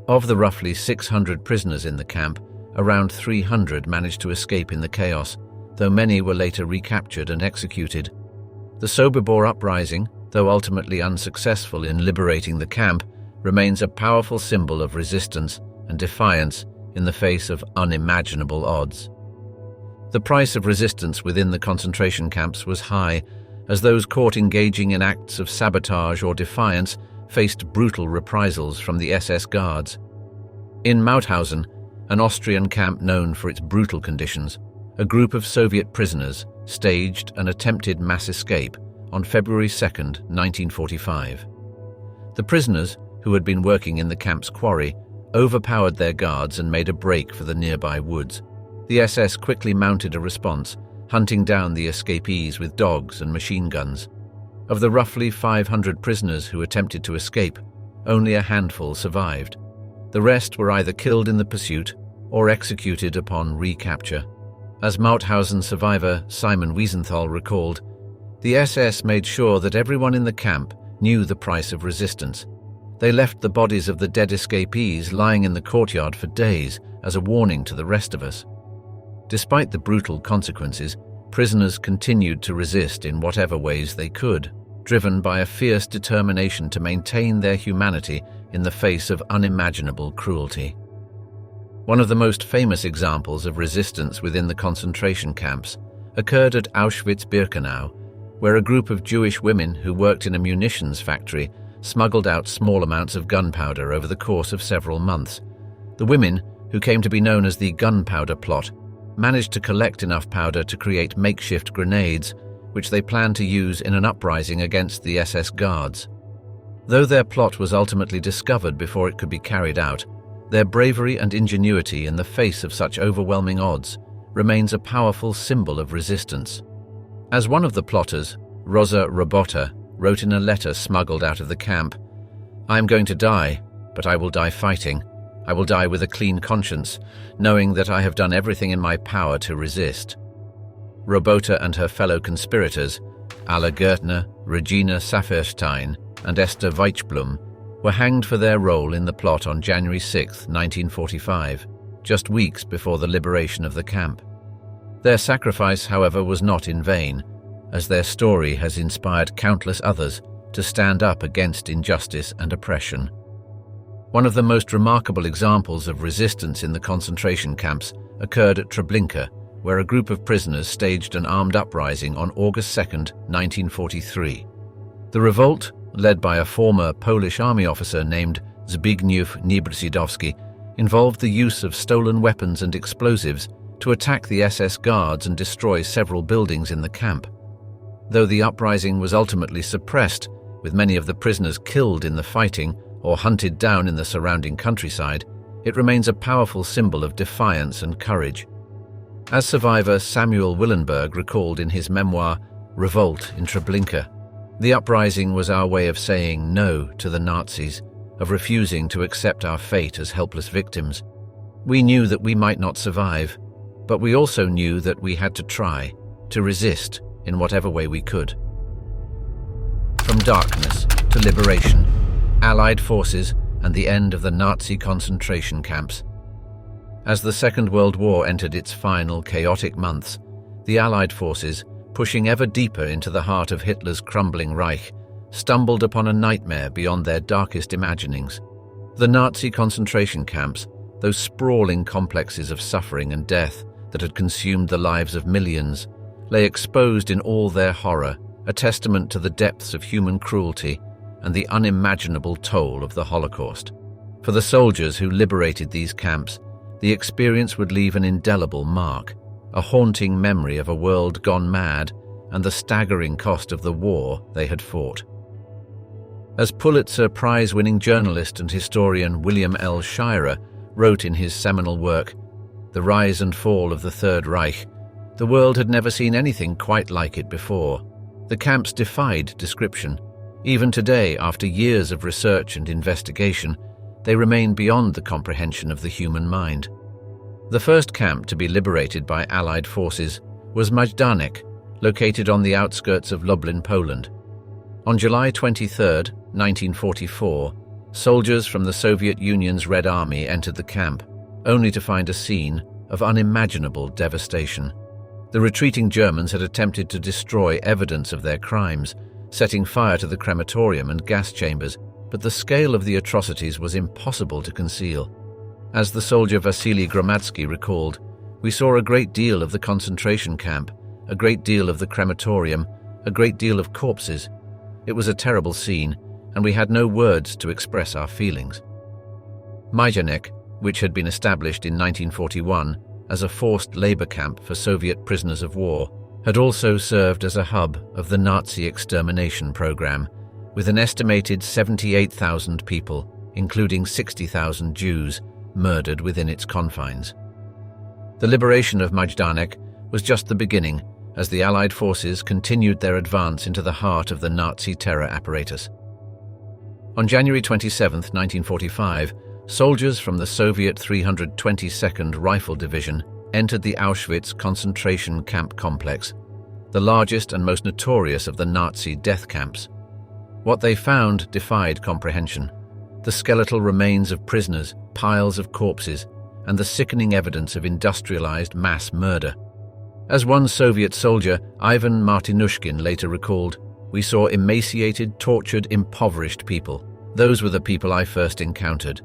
Of the roughly 600 prisoners in the camp, around 300 managed to escape in the chaos, though many were later recaptured and executed. The Sobibor uprising, though ultimately unsuccessful in liberating the camp, remains a powerful symbol of resistance and defiance in the face of unimaginable odds. The price of resistance within the concentration camps was high, as those caught engaging in acts of sabotage or defiance faced brutal reprisals from the SS guards. In Mauthausen, an Austrian camp known for its brutal conditions, a group of Soviet prisoners staged an attempted mass escape on February 2, 1945. The prisoners, who had been working in the camp's quarry, overpowered their guards and made a break for the nearby woods. The SS quickly mounted a response, hunting down the escapees with dogs and machine guns. Of the roughly 500 prisoners who attempted to escape, only a handful survived. The rest were either killed in the pursuit or executed upon recapture. As Mauthausen survivor Simon Wiesenthal recalled, "The SS made sure that everyone in the camp knew the price of resistance. They left the bodies of the dead escapees lying in the courtyard for days as a warning to the rest of us." Despite the brutal consequences, prisoners continued to resist in whatever ways they could, driven by a fierce determination to maintain their humanity in the face of unimaginable cruelty. One of the most famous examples of resistance within the concentration camps occurred at Auschwitz-Birkenau, where a group of Jewish women who worked in a munitions factory smuggled out small amounts of gunpowder over the course of several months. The women, who came to be known as the Gunpowder Plot, managed to collect enough powder to create makeshift grenades, which they planned to use in an uprising against the SS guards. Though their plot was ultimately discovered before it could be carried out, their bravery and ingenuity in the face of such overwhelming odds remains a powerful symbol of resistance. As one of the plotters, Rosa Robota, wrote in a letter smuggled out of the camp, "I am going to die, but I will die fighting. I will die with a clean conscience, knowing that I have done everything in my power to resist." Robota and her fellow conspirators, Alla Gertner, Regina Safferstein, and Esther Weichblum, were hanged for their role in the plot on January 6, 1945, just weeks before the liberation of the camp. Their sacrifice, however, was not in vain, as their story has inspired countless others to stand up against injustice and oppression. One of the most remarkable examples of resistance in the concentration camps occurred at Treblinka, where a group of prisoners staged an armed uprising on August 2, 1943. The revolt, led by a former Polish army officer named Zbigniew Niebrzydowski, involved the use of stolen weapons and explosives to attack the SS guards and destroy several buildings in the camp. Though the uprising was ultimately suppressed, with many of the prisoners killed in the fighting or hunted down in the surrounding countryside, it remains a powerful symbol of defiance and courage. As survivor Samuel Willenberg recalled in his memoir, Revolt in Treblinka, "The uprising was our way of saying no to the Nazis, of refusing to accept our fate as helpless victims. We knew that we might not survive, but we also knew that we had to try, to resist in whatever way we could." From darkness to liberation, Allied forces and the end of the Nazi concentration camps. As the Second World War entered its final chaotic months, the Allied forces, pushing ever deeper into the heart of Hitler's crumbling Reich, stumbled upon a nightmare beyond their darkest imaginings. The Nazi concentration camps, those sprawling complexes of suffering and death that had consumed the lives of millions, lay exposed in all their horror, a testament to the depths of human cruelty and the unimaginable toll of the Holocaust. For the soldiers who liberated these camps, the experience would leave an indelible mark, a haunting memory of a world gone mad and the staggering cost of the war they had fought. As Pulitzer Prize-winning journalist and historian William L. Shirer wrote in his seminal work, The Rise and Fall of the Third Reich, the world had never seen anything quite like it before. The camps defied description. Even today, after years of research and investigation, they remain beyond the comprehension of the human mind. The first camp to be liberated by Allied forces was Majdanek, located on the outskirts of Lublin, Poland. On July 23, 1944, soldiers from the Soviet Union's Red Army entered the camp, only to find a scene of unimaginable devastation. The retreating Germans had attempted to destroy evidence of their crimes, setting fire to the crematorium and gas chambers, but the scale of the atrocities was impossible to conceal. As the soldier Vasily Gromadsky recalled, "We saw a great deal of the concentration camp, a great deal of the crematorium, a great deal of corpses. It was a terrible scene, and we had no words to express our feelings." Majdanek, which had been established in 1941 as a forced labor camp for Soviet prisoners of war, had also served as a hub of the Nazi extermination program, with an estimated 78,000 people, including 60,000 Jews, murdered within its confines. The liberation of Majdanek was just the beginning, as the Allied forces continued their advance into the heart of the Nazi terror apparatus. On January 27, 1945, soldiers from the Soviet 322nd Rifle Division entered the Auschwitz concentration camp complex, the largest and most notorious of the Nazi death camps. What they found defied comprehension: the skeletal remains of prisoners, piles of corpses, and the sickening evidence of industrialized mass murder. As one Soviet soldier, Ivan Martinushkin, later recalled, "We saw emaciated, tortured, impoverished people. Those were the people I first encountered.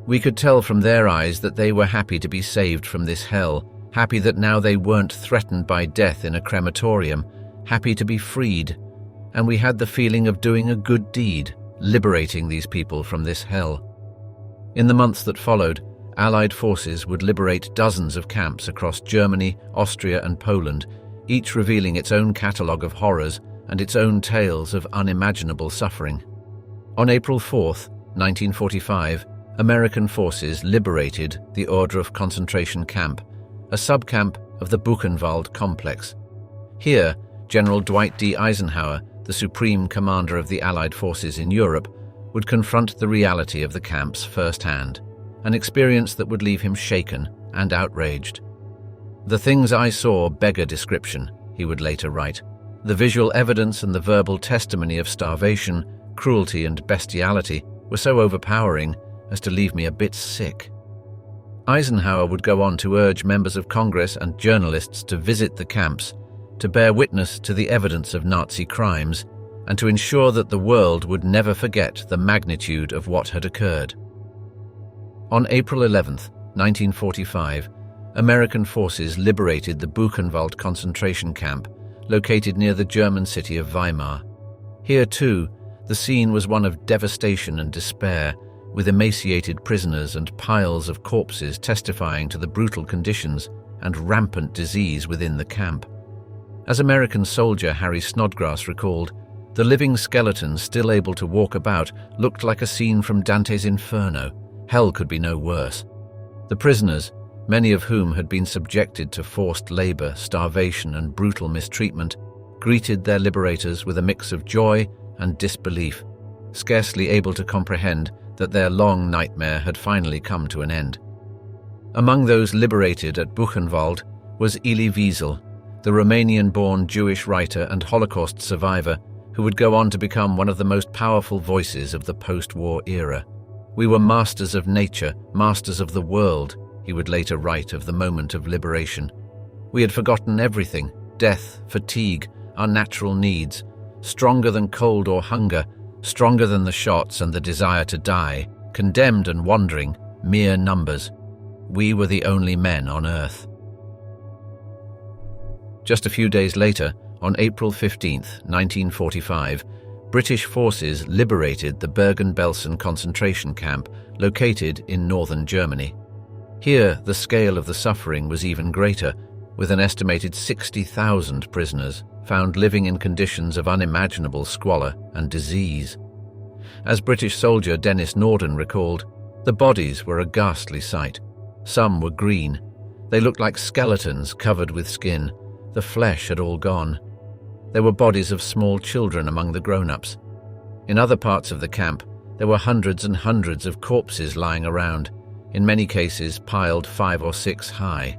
We could tell from their eyes that they were happy to be saved from this hell, happy that now they weren't threatened by death in a crematorium, happy to be freed. And we had the feeling of doing a good deed, liberating these people from this hell." In the months that followed, Allied forces would liberate dozens of camps across Germany, Austria, and Poland, each revealing its own catalogue of horrors and its own tales of unimaginable suffering. On April 4, 1945, American forces liberated the Ohrdruf concentration camp, a subcamp of the Buchenwald complex. Here, General Dwight D. Eisenhower, the supreme commander of the Allied forces in Europe, would confront the reality of the camps firsthand, an experience that would leave him shaken and outraged. "The things I saw beggar description," he would later write. "The visual evidence and the verbal testimony of starvation, cruelty, and bestiality were so overpowering as to leave me a bit sick." Eisenhower would go on to urge members of Congress and journalists to visit the camps, to bear witness to the evidence of Nazi crimes, and to ensure that the world would never forget the magnitude of what had occurred. On April 11, 1945, American forces liberated the Buchenwald concentration camp, located near the German city of Weimar. Here, too, the scene was one of devastation and despair, with emaciated prisoners and piles of corpses testifying to the brutal conditions and rampant disease within the camp. As American soldier Harry Snodgrass recalled, the living skeletons still able to walk about looked like a scene from Dante's Inferno. Hell could be no worse. The prisoners, many of whom had been subjected to forced labor, starvation, and brutal mistreatment, greeted their liberators with a mix of joy and disbelief, scarcely able to comprehend that their long nightmare had finally come to an end. Among those liberated at Buchenwald was Elie Wiesel, the Romanian-born Jewish writer and Holocaust survivor who would go on to become one of the most powerful voices of the post-war era. "We were masters of nature, masters of the world," he would later write of the moment of liberation. "We had forgotten everything: death, fatigue, our natural needs. Stronger than cold or hunger, stronger than the shots and the desire to die, condemned and wandering, mere numbers. We were the only men on Earth. Just a few days later, on April 15, 1945, British forces liberated the Bergen-Belsen concentration camp located in northern Germany. Here, the scale of the suffering was even greater, with an estimated 60,000 prisoners found living in conditions of unimaginable squalor and disease. As British soldier Dennis Norden recalled, the bodies were a ghastly sight. Some were green. They looked like skeletons covered with skin. The flesh had all gone. There were bodies of small children among the grown-ups. In other parts of the camp, there were hundreds and hundreds of corpses lying around, in many cases piled 5 or 6 high.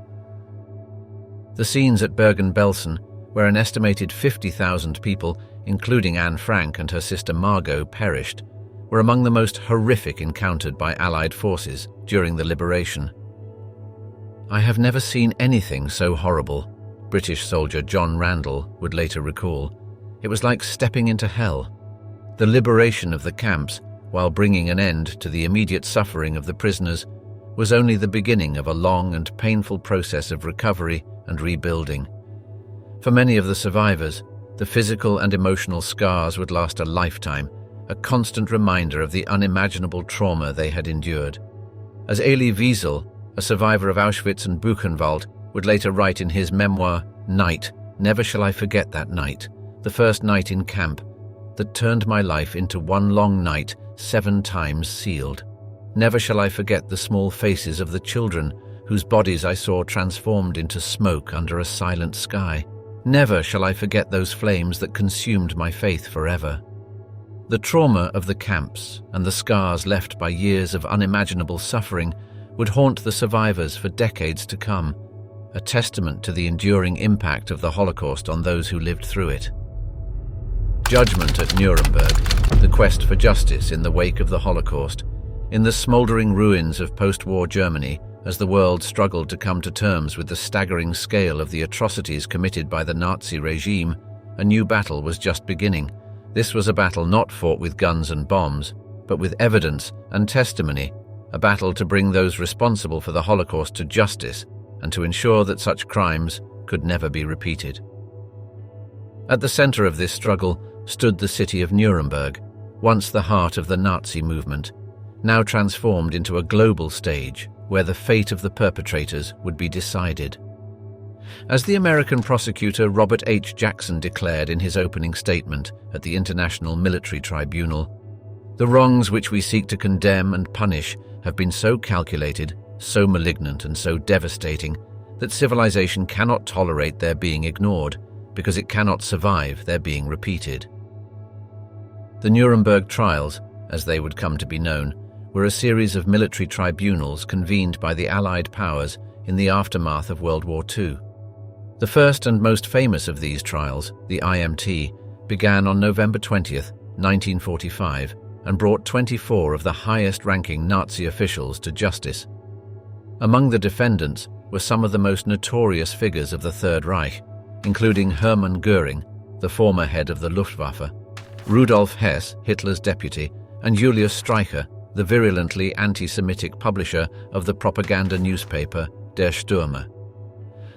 The scenes at Bergen-Belsen, where an estimated 50,000 people, including Anne Frank and her sister Margot, perished, were among the most horrific encountered by Allied forces during the liberation. "I have never seen anything so horrible," British soldier John Randall would later recall. "It was like stepping into hell." The liberation of the camps, while bringing an end to the immediate suffering of the prisoners, was only the beginning of a long and painful process of recovery and rebuilding. For many of the survivors, the physical and emotional scars would last a lifetime, a constant reminder of the unimaginable trauma they had endured. As Elie Wiesel, a survivor of Auschwitz and Buchenwald, would later write in his memoir, "Night, never shall I forget that night, the first night in camp, that turned my life into one long night, 7 times sealed. Never shall I forget the small faces of the children whose bodies I saw transformed into smoke under a silent sky. Never shall I forget those flames that consumed my faith forever." The trauma of the camps and the scars left by years of unimaginable suffering would haunt the survivors for decades to come, a testament to the enduring impact of the Holocaust on those who lived through it. Judgment at Nuremberg, the quest for justice in the wake of the Holocaust. In the smouldering ruins of post-war Germany, as the world struggled to come to terms with the staggering scale of the atrocities committed by the Nazi regime, a new battle was just beginning. This was a battle not fought with guns and bombs, but with evidence and testimony, a battle to bring those responsible for the Holocaust to justice and to ensure that such crimes could never be repeated. At the center of this struggle stood the city of Nuremberg, once the heart of the Nazi movement, now transformed into a global stage where the fate of the perpetrators would be decided. As the American prosecutor Robert H. Jackson declared in his opening statement at the International Military Tribunal, "The wrongs which we seek to condemn and punish have been so calculated, so malignant and so devastating that civilization cannot tolerate their being ignored because it cannot survive their being repeated." The Nuremberg trials, as they would come to be known, were a series of military tribunals convened by the Allied powers in the aftermath of World War II. The first and most famous of these trials, the IMT, began on November 20, 1945, and brought 24 of the highest-ranking Nazi officials to justice. Among the defendants were some of the most notorious figures of the Third Reich, including Hermann Göring, the former head of the Luftwaffe, Rudolf Hess, Hitler's deputy, and Julius Streicher, the virulently anti-Semitic publisher of the propaganda newspaper Der Stürmer.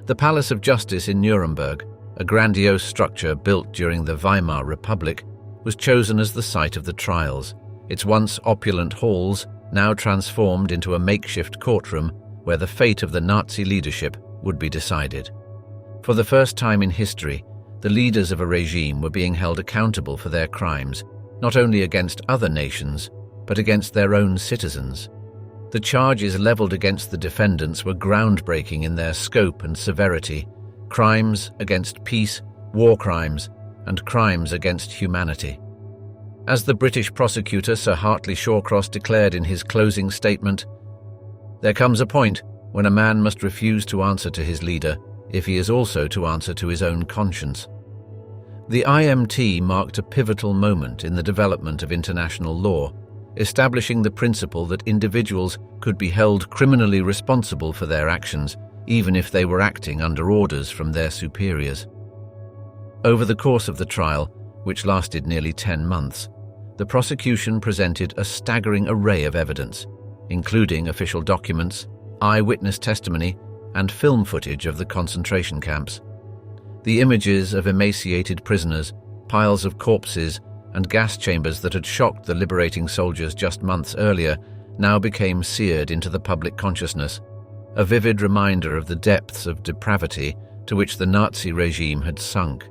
The Palace of Justice in Nuremberg, a grandiose structure built during the Weimar Republic, was chosen as the site of the trials, its once opulent halls now transformed into a makeshift courtroom where the fate of the Nazi leadership would be decided. For the first time in history, the leaders of a regime were being held accountable for their crimes, not only against other nations, but against their own citizens. The charges leveled against the defendants were groundbreaking in their scope and severity: crimes against peace, war crimes, and crimes against humanity. As the British prosecutor Sir Hartley Shawcross declared in his closing statement, "There comes a point when a man must refuse to answer to his leader if he is also to answer to his own conscience." The IMT marked a pivotal moment in the development of international law, establishing the principle that individuals could be held criminally responsible for their actions, even if they were acting under orders from their superiors. Over the course of the trial, which lasted nearly 10 months, the prosecution presented a staggering array of evidence, including official documents, eyewitness testimony, and film footage of the concentration camps. The images of emaciated prisoners, piles of corpses, and gas chambers that had shocked the liberating soldiers just months earlier now became seared into the public consciousness, a vivid reminder of the depths of depravity to which the Nazi regime had sunk.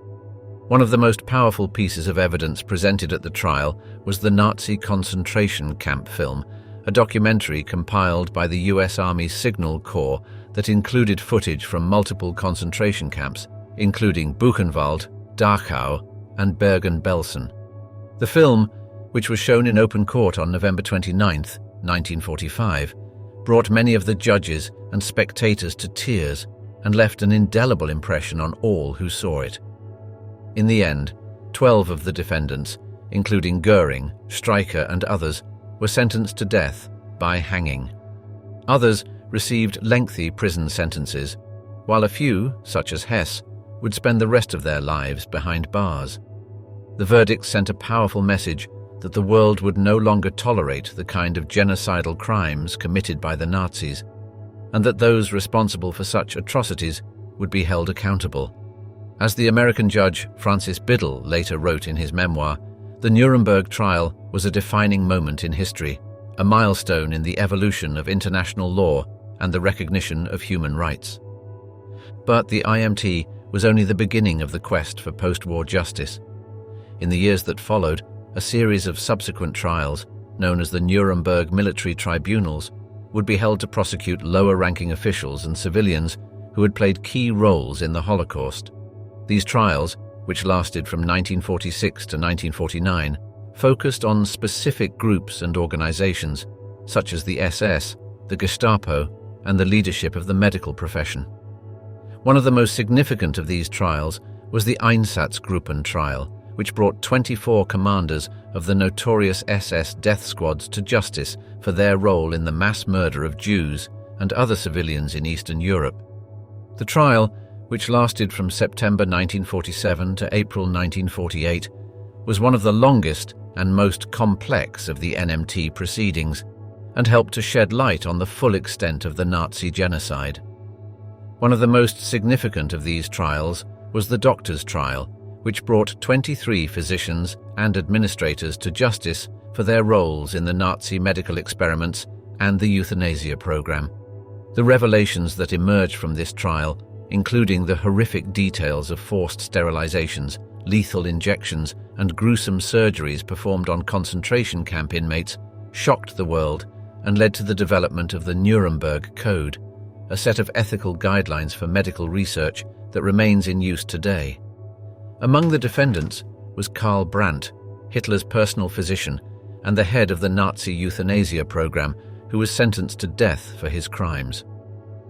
One of the most powerful pieces of evidence presented at the trial was the Nazi concentration camp film, a documentary compiled by the US Army's Signal Corps that included footage from multiple concentration camps, including Buchenwald, Dachau, and Bergen-Belsen. The film, which was shown in open court on November 29, 1945, brought many of the judges and spectators to tears and left an indelible impression on all who saw it. In the end, 12 of the defendants, including Goering, Streicher, and others, were sentenced to death by hanging. Others received lengthy prison sentences, while a few, such as Hess, would spend the rest of their lives behind bars. The verdict sent a powerful message that the world would no longer tolerate the kind of genocidal crimes committed by the Nazis, and that those responsible for such atrocities would be held accountable. As the American judge Francis Biddle later wrote in his memoir, the Nuremberg trial was a defining moment in history, a milestone in the evolution of international law and the recognition of human rights. But the IMT was only the beginning of the quest for post-war justice. In the years that followed, a series of subsequent trials, known as the Nuremberg military tribunals, would be held to prosecute lower-ranking officials and civilians who had played key roles in the Holocaust. These trials, which lasted from 1946 to 1949, focused on specific groups and organizations, such as the SS, the Gestapo, and the leadership of the medical profession. One of the most significant of these trials was the Einsatzgruppen trial, which brought 24 commanders of the notorious SS death squads to justice for their role in the mass murder of Jews and other civilians in Eastern Europe. The trial, which lasted from September 1947 to April 1948, was one of the longest and most complex of the NMT proceedings, and helped to shed light on the full extent of the Nazi genocide. One of the most significant of these trials was the doctors' trial, which brought 23 physicians and administrators to justice for their roles in the Nazi medical experiments and the euthanasia program. The revelations that emerged from this trial, including the horrific details of forced sterilizations, lethal injections, and gruesome surgeries performed on concentration camp inmates, shocked the world and led to the development of the Nuremberg Code, a set of ethical guidelines for medical research that remains in use today. Among the defendants was Karl Brandt, Hitler's personal physician and the head of the Nazi euthanasia program, who was sentenced to death for his crimes.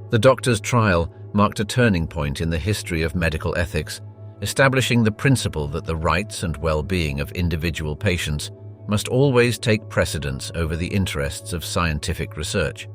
The doctor's trial marked a turning point in the history of medical ethics, establishing the principle that the rights and well-being of individual patients must always take precedence over the interests of scientific research.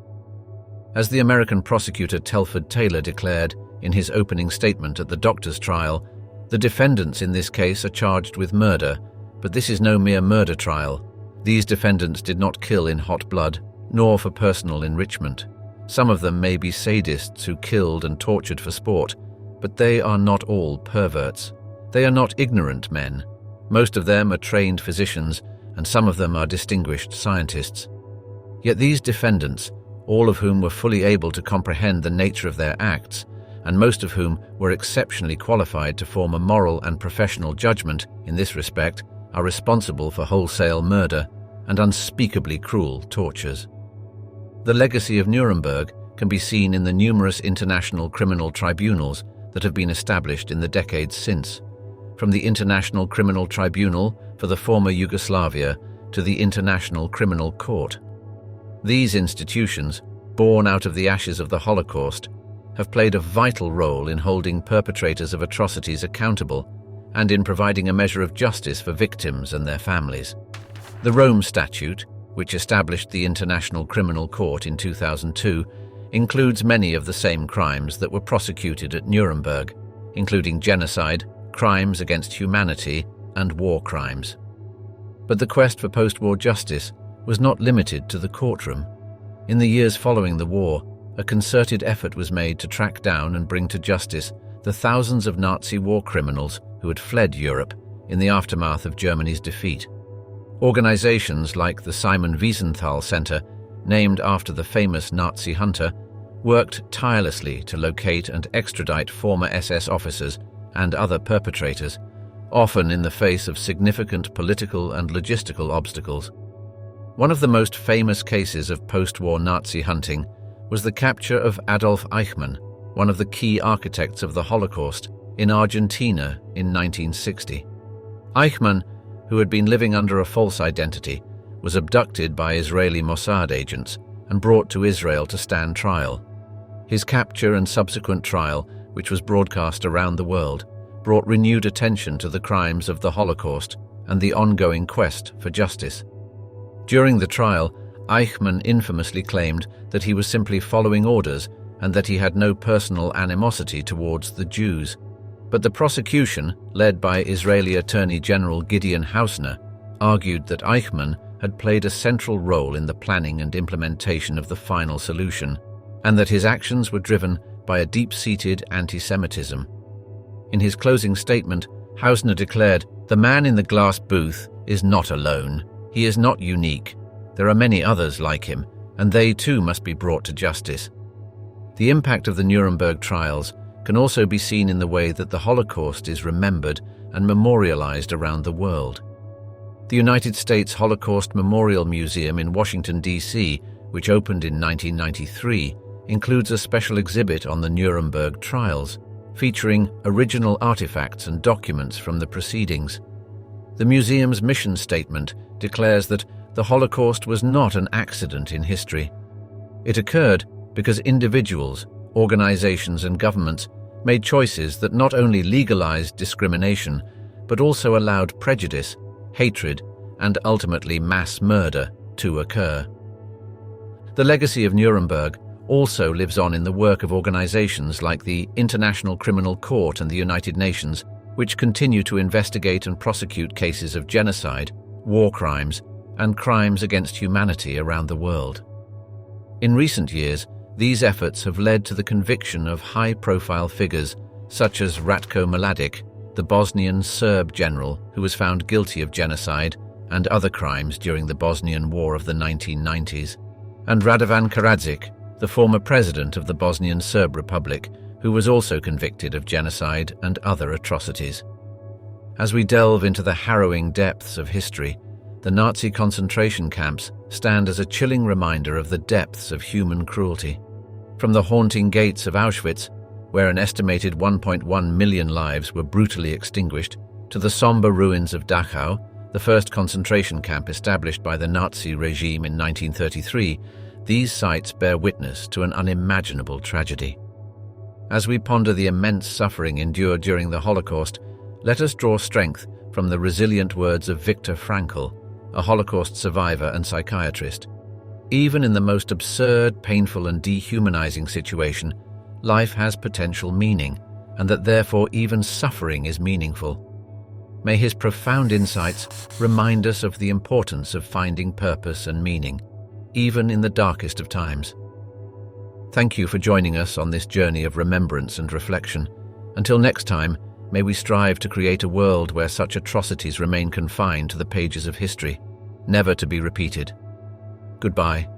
As the American prosecutor Telford Taylor declared in his opening statement at the doctor's trial, the defendants in this case are charged with murder, but this is no mere murder trial. These defendants did not kill in hot blood, nor for personal enrichment. Some of them may be sadists who killed and tortured for sport, but they are not all perverts. They are not ignorant men. Most of them are trained physicians, and some of them are distinguished scientists. Yet these defendants, all of whom were fully able to comprehend the nature of their acts, and most of whom were exceptionally qualified to form a moral and professional judgment in this respect, are responsible for wholesale murder and unspeakably cruel tortures. The legacy of Nuremberg can be seen in the numerous international criminal tribunals that have been established in the decades since, from the International Criminal Tribunal for the former Yugoslavia to the International Criminal Court. These institutions, born out of the ashes of the Holocaust, have played a vital role in holding perpetrators of atrocities accountable and in providing a measure of justice for victims and their families. The Rome Statute, which established the International Criminal Court in 2002, includes many of the same crimes that were prosecuted at Nuremberg, including genocide, crimes against humanity, and war crimes. But the quest for post-war justice was not limited to the courtroom. In the years following the war, a concerted effort was made to track down and bring to justice the thousands of Nazi war criminals who had fled Europe in the aftermath of Germany's defeat. Organizations like the Simon Wiesenthal Center, named after the famous Nazi hunter, worked tirelessly to locate and extradite former SS officers and other perpetrators, often in the face of significant political and logistical obstacles. One of the most famous cases of post-war Nazi hunting was the capture of Adolf Eichmann, one of the key architects of the Holocaust, in Argentina in 1960. Eichmann, who had been living under a false identity, was abducted by Israeli Mossad agents and brought to Israel to stand trial. His capture and subsequent trial, which was broadcast around the world, brought renewed attention to the crimes of the Holocaust and the ongoing quest for justice. During the trial, Eichmann infamously claimed that he was simply following orders and that he had no personal animosity towards the Jews. But the prosecution, led by Israeli Attorney General Gideon Hausner, argued that Eichmann had played a central role in the planning and implementation of the final solution, and that his actions were driven by a deep-seated anti-Semitism. In his closing statement, Hausner declared, "The man in the glass booth is not alone. He is not unique. There are many others like him, and they too must be brought to justice." The impact of the Nuremberg trials can also be seen in the way that the Holocaust is remembered and memorialized around the world. The United States Holocaust Memorial Museum in Washington, D.C., which opened in 1993, includes a special exhibit on the Nuremberg trials, featuring original artifacts and documents from the proceedings. The museum's mission statement declares that the Holocaust was not an accident in history. It occurred because individuals, organizations, and governments made choices that not only legalized discrimination, but also allowed prejudice, hatred, and ultimately mass murder to occur. The legacy of Nuremberg also lives on in the work of organizations like the International Criminal Court and the United Nations, which continue to investigate and prosecute cases of genocide, war crimes, and crimes against humanity around the world. In recent years, these efforts have led to the conviction of high-profile figures such as Ratko Mladic, the Bosnian Serb general who was found guilty of genocide and other crimes during the Bosnian War of the 1990s, and Radovan Karadzic, the former president of the Bosnian Serb Republic, who was also convicted of genocide and other atrocities. As we delve into the harrowing depths of history, the Nazi concentration camps stand as a chilling reminder of the depths of human cruelty. From the haunting gates of Auschwitz, where an estimated 1.1 million lives were brutally extinguished, to the somber ruins of Dachau, the first concentration camp established by the Nazi regime in 1933, these sites bear witness to an unimaginable tragedy. As we ponder the immense suffering endured during the Holocaust, let us draw strength from the resilient words of Viktor Frankl, a Holocaust survivor and psychiatrist. Even in the most absurd, painful, and dehumanizing situation, life has potential meaning, and that therefore even suffering is meaningful. May his profound insights remind us of the importance of finding purpose and meaning, even in the darkest of times. Thank you for joining us on this journey of remembrance and reflection. Until next time, may we strive to create a world where such atrocities remain confined to the pages of history, never to be repeated. Goodbye.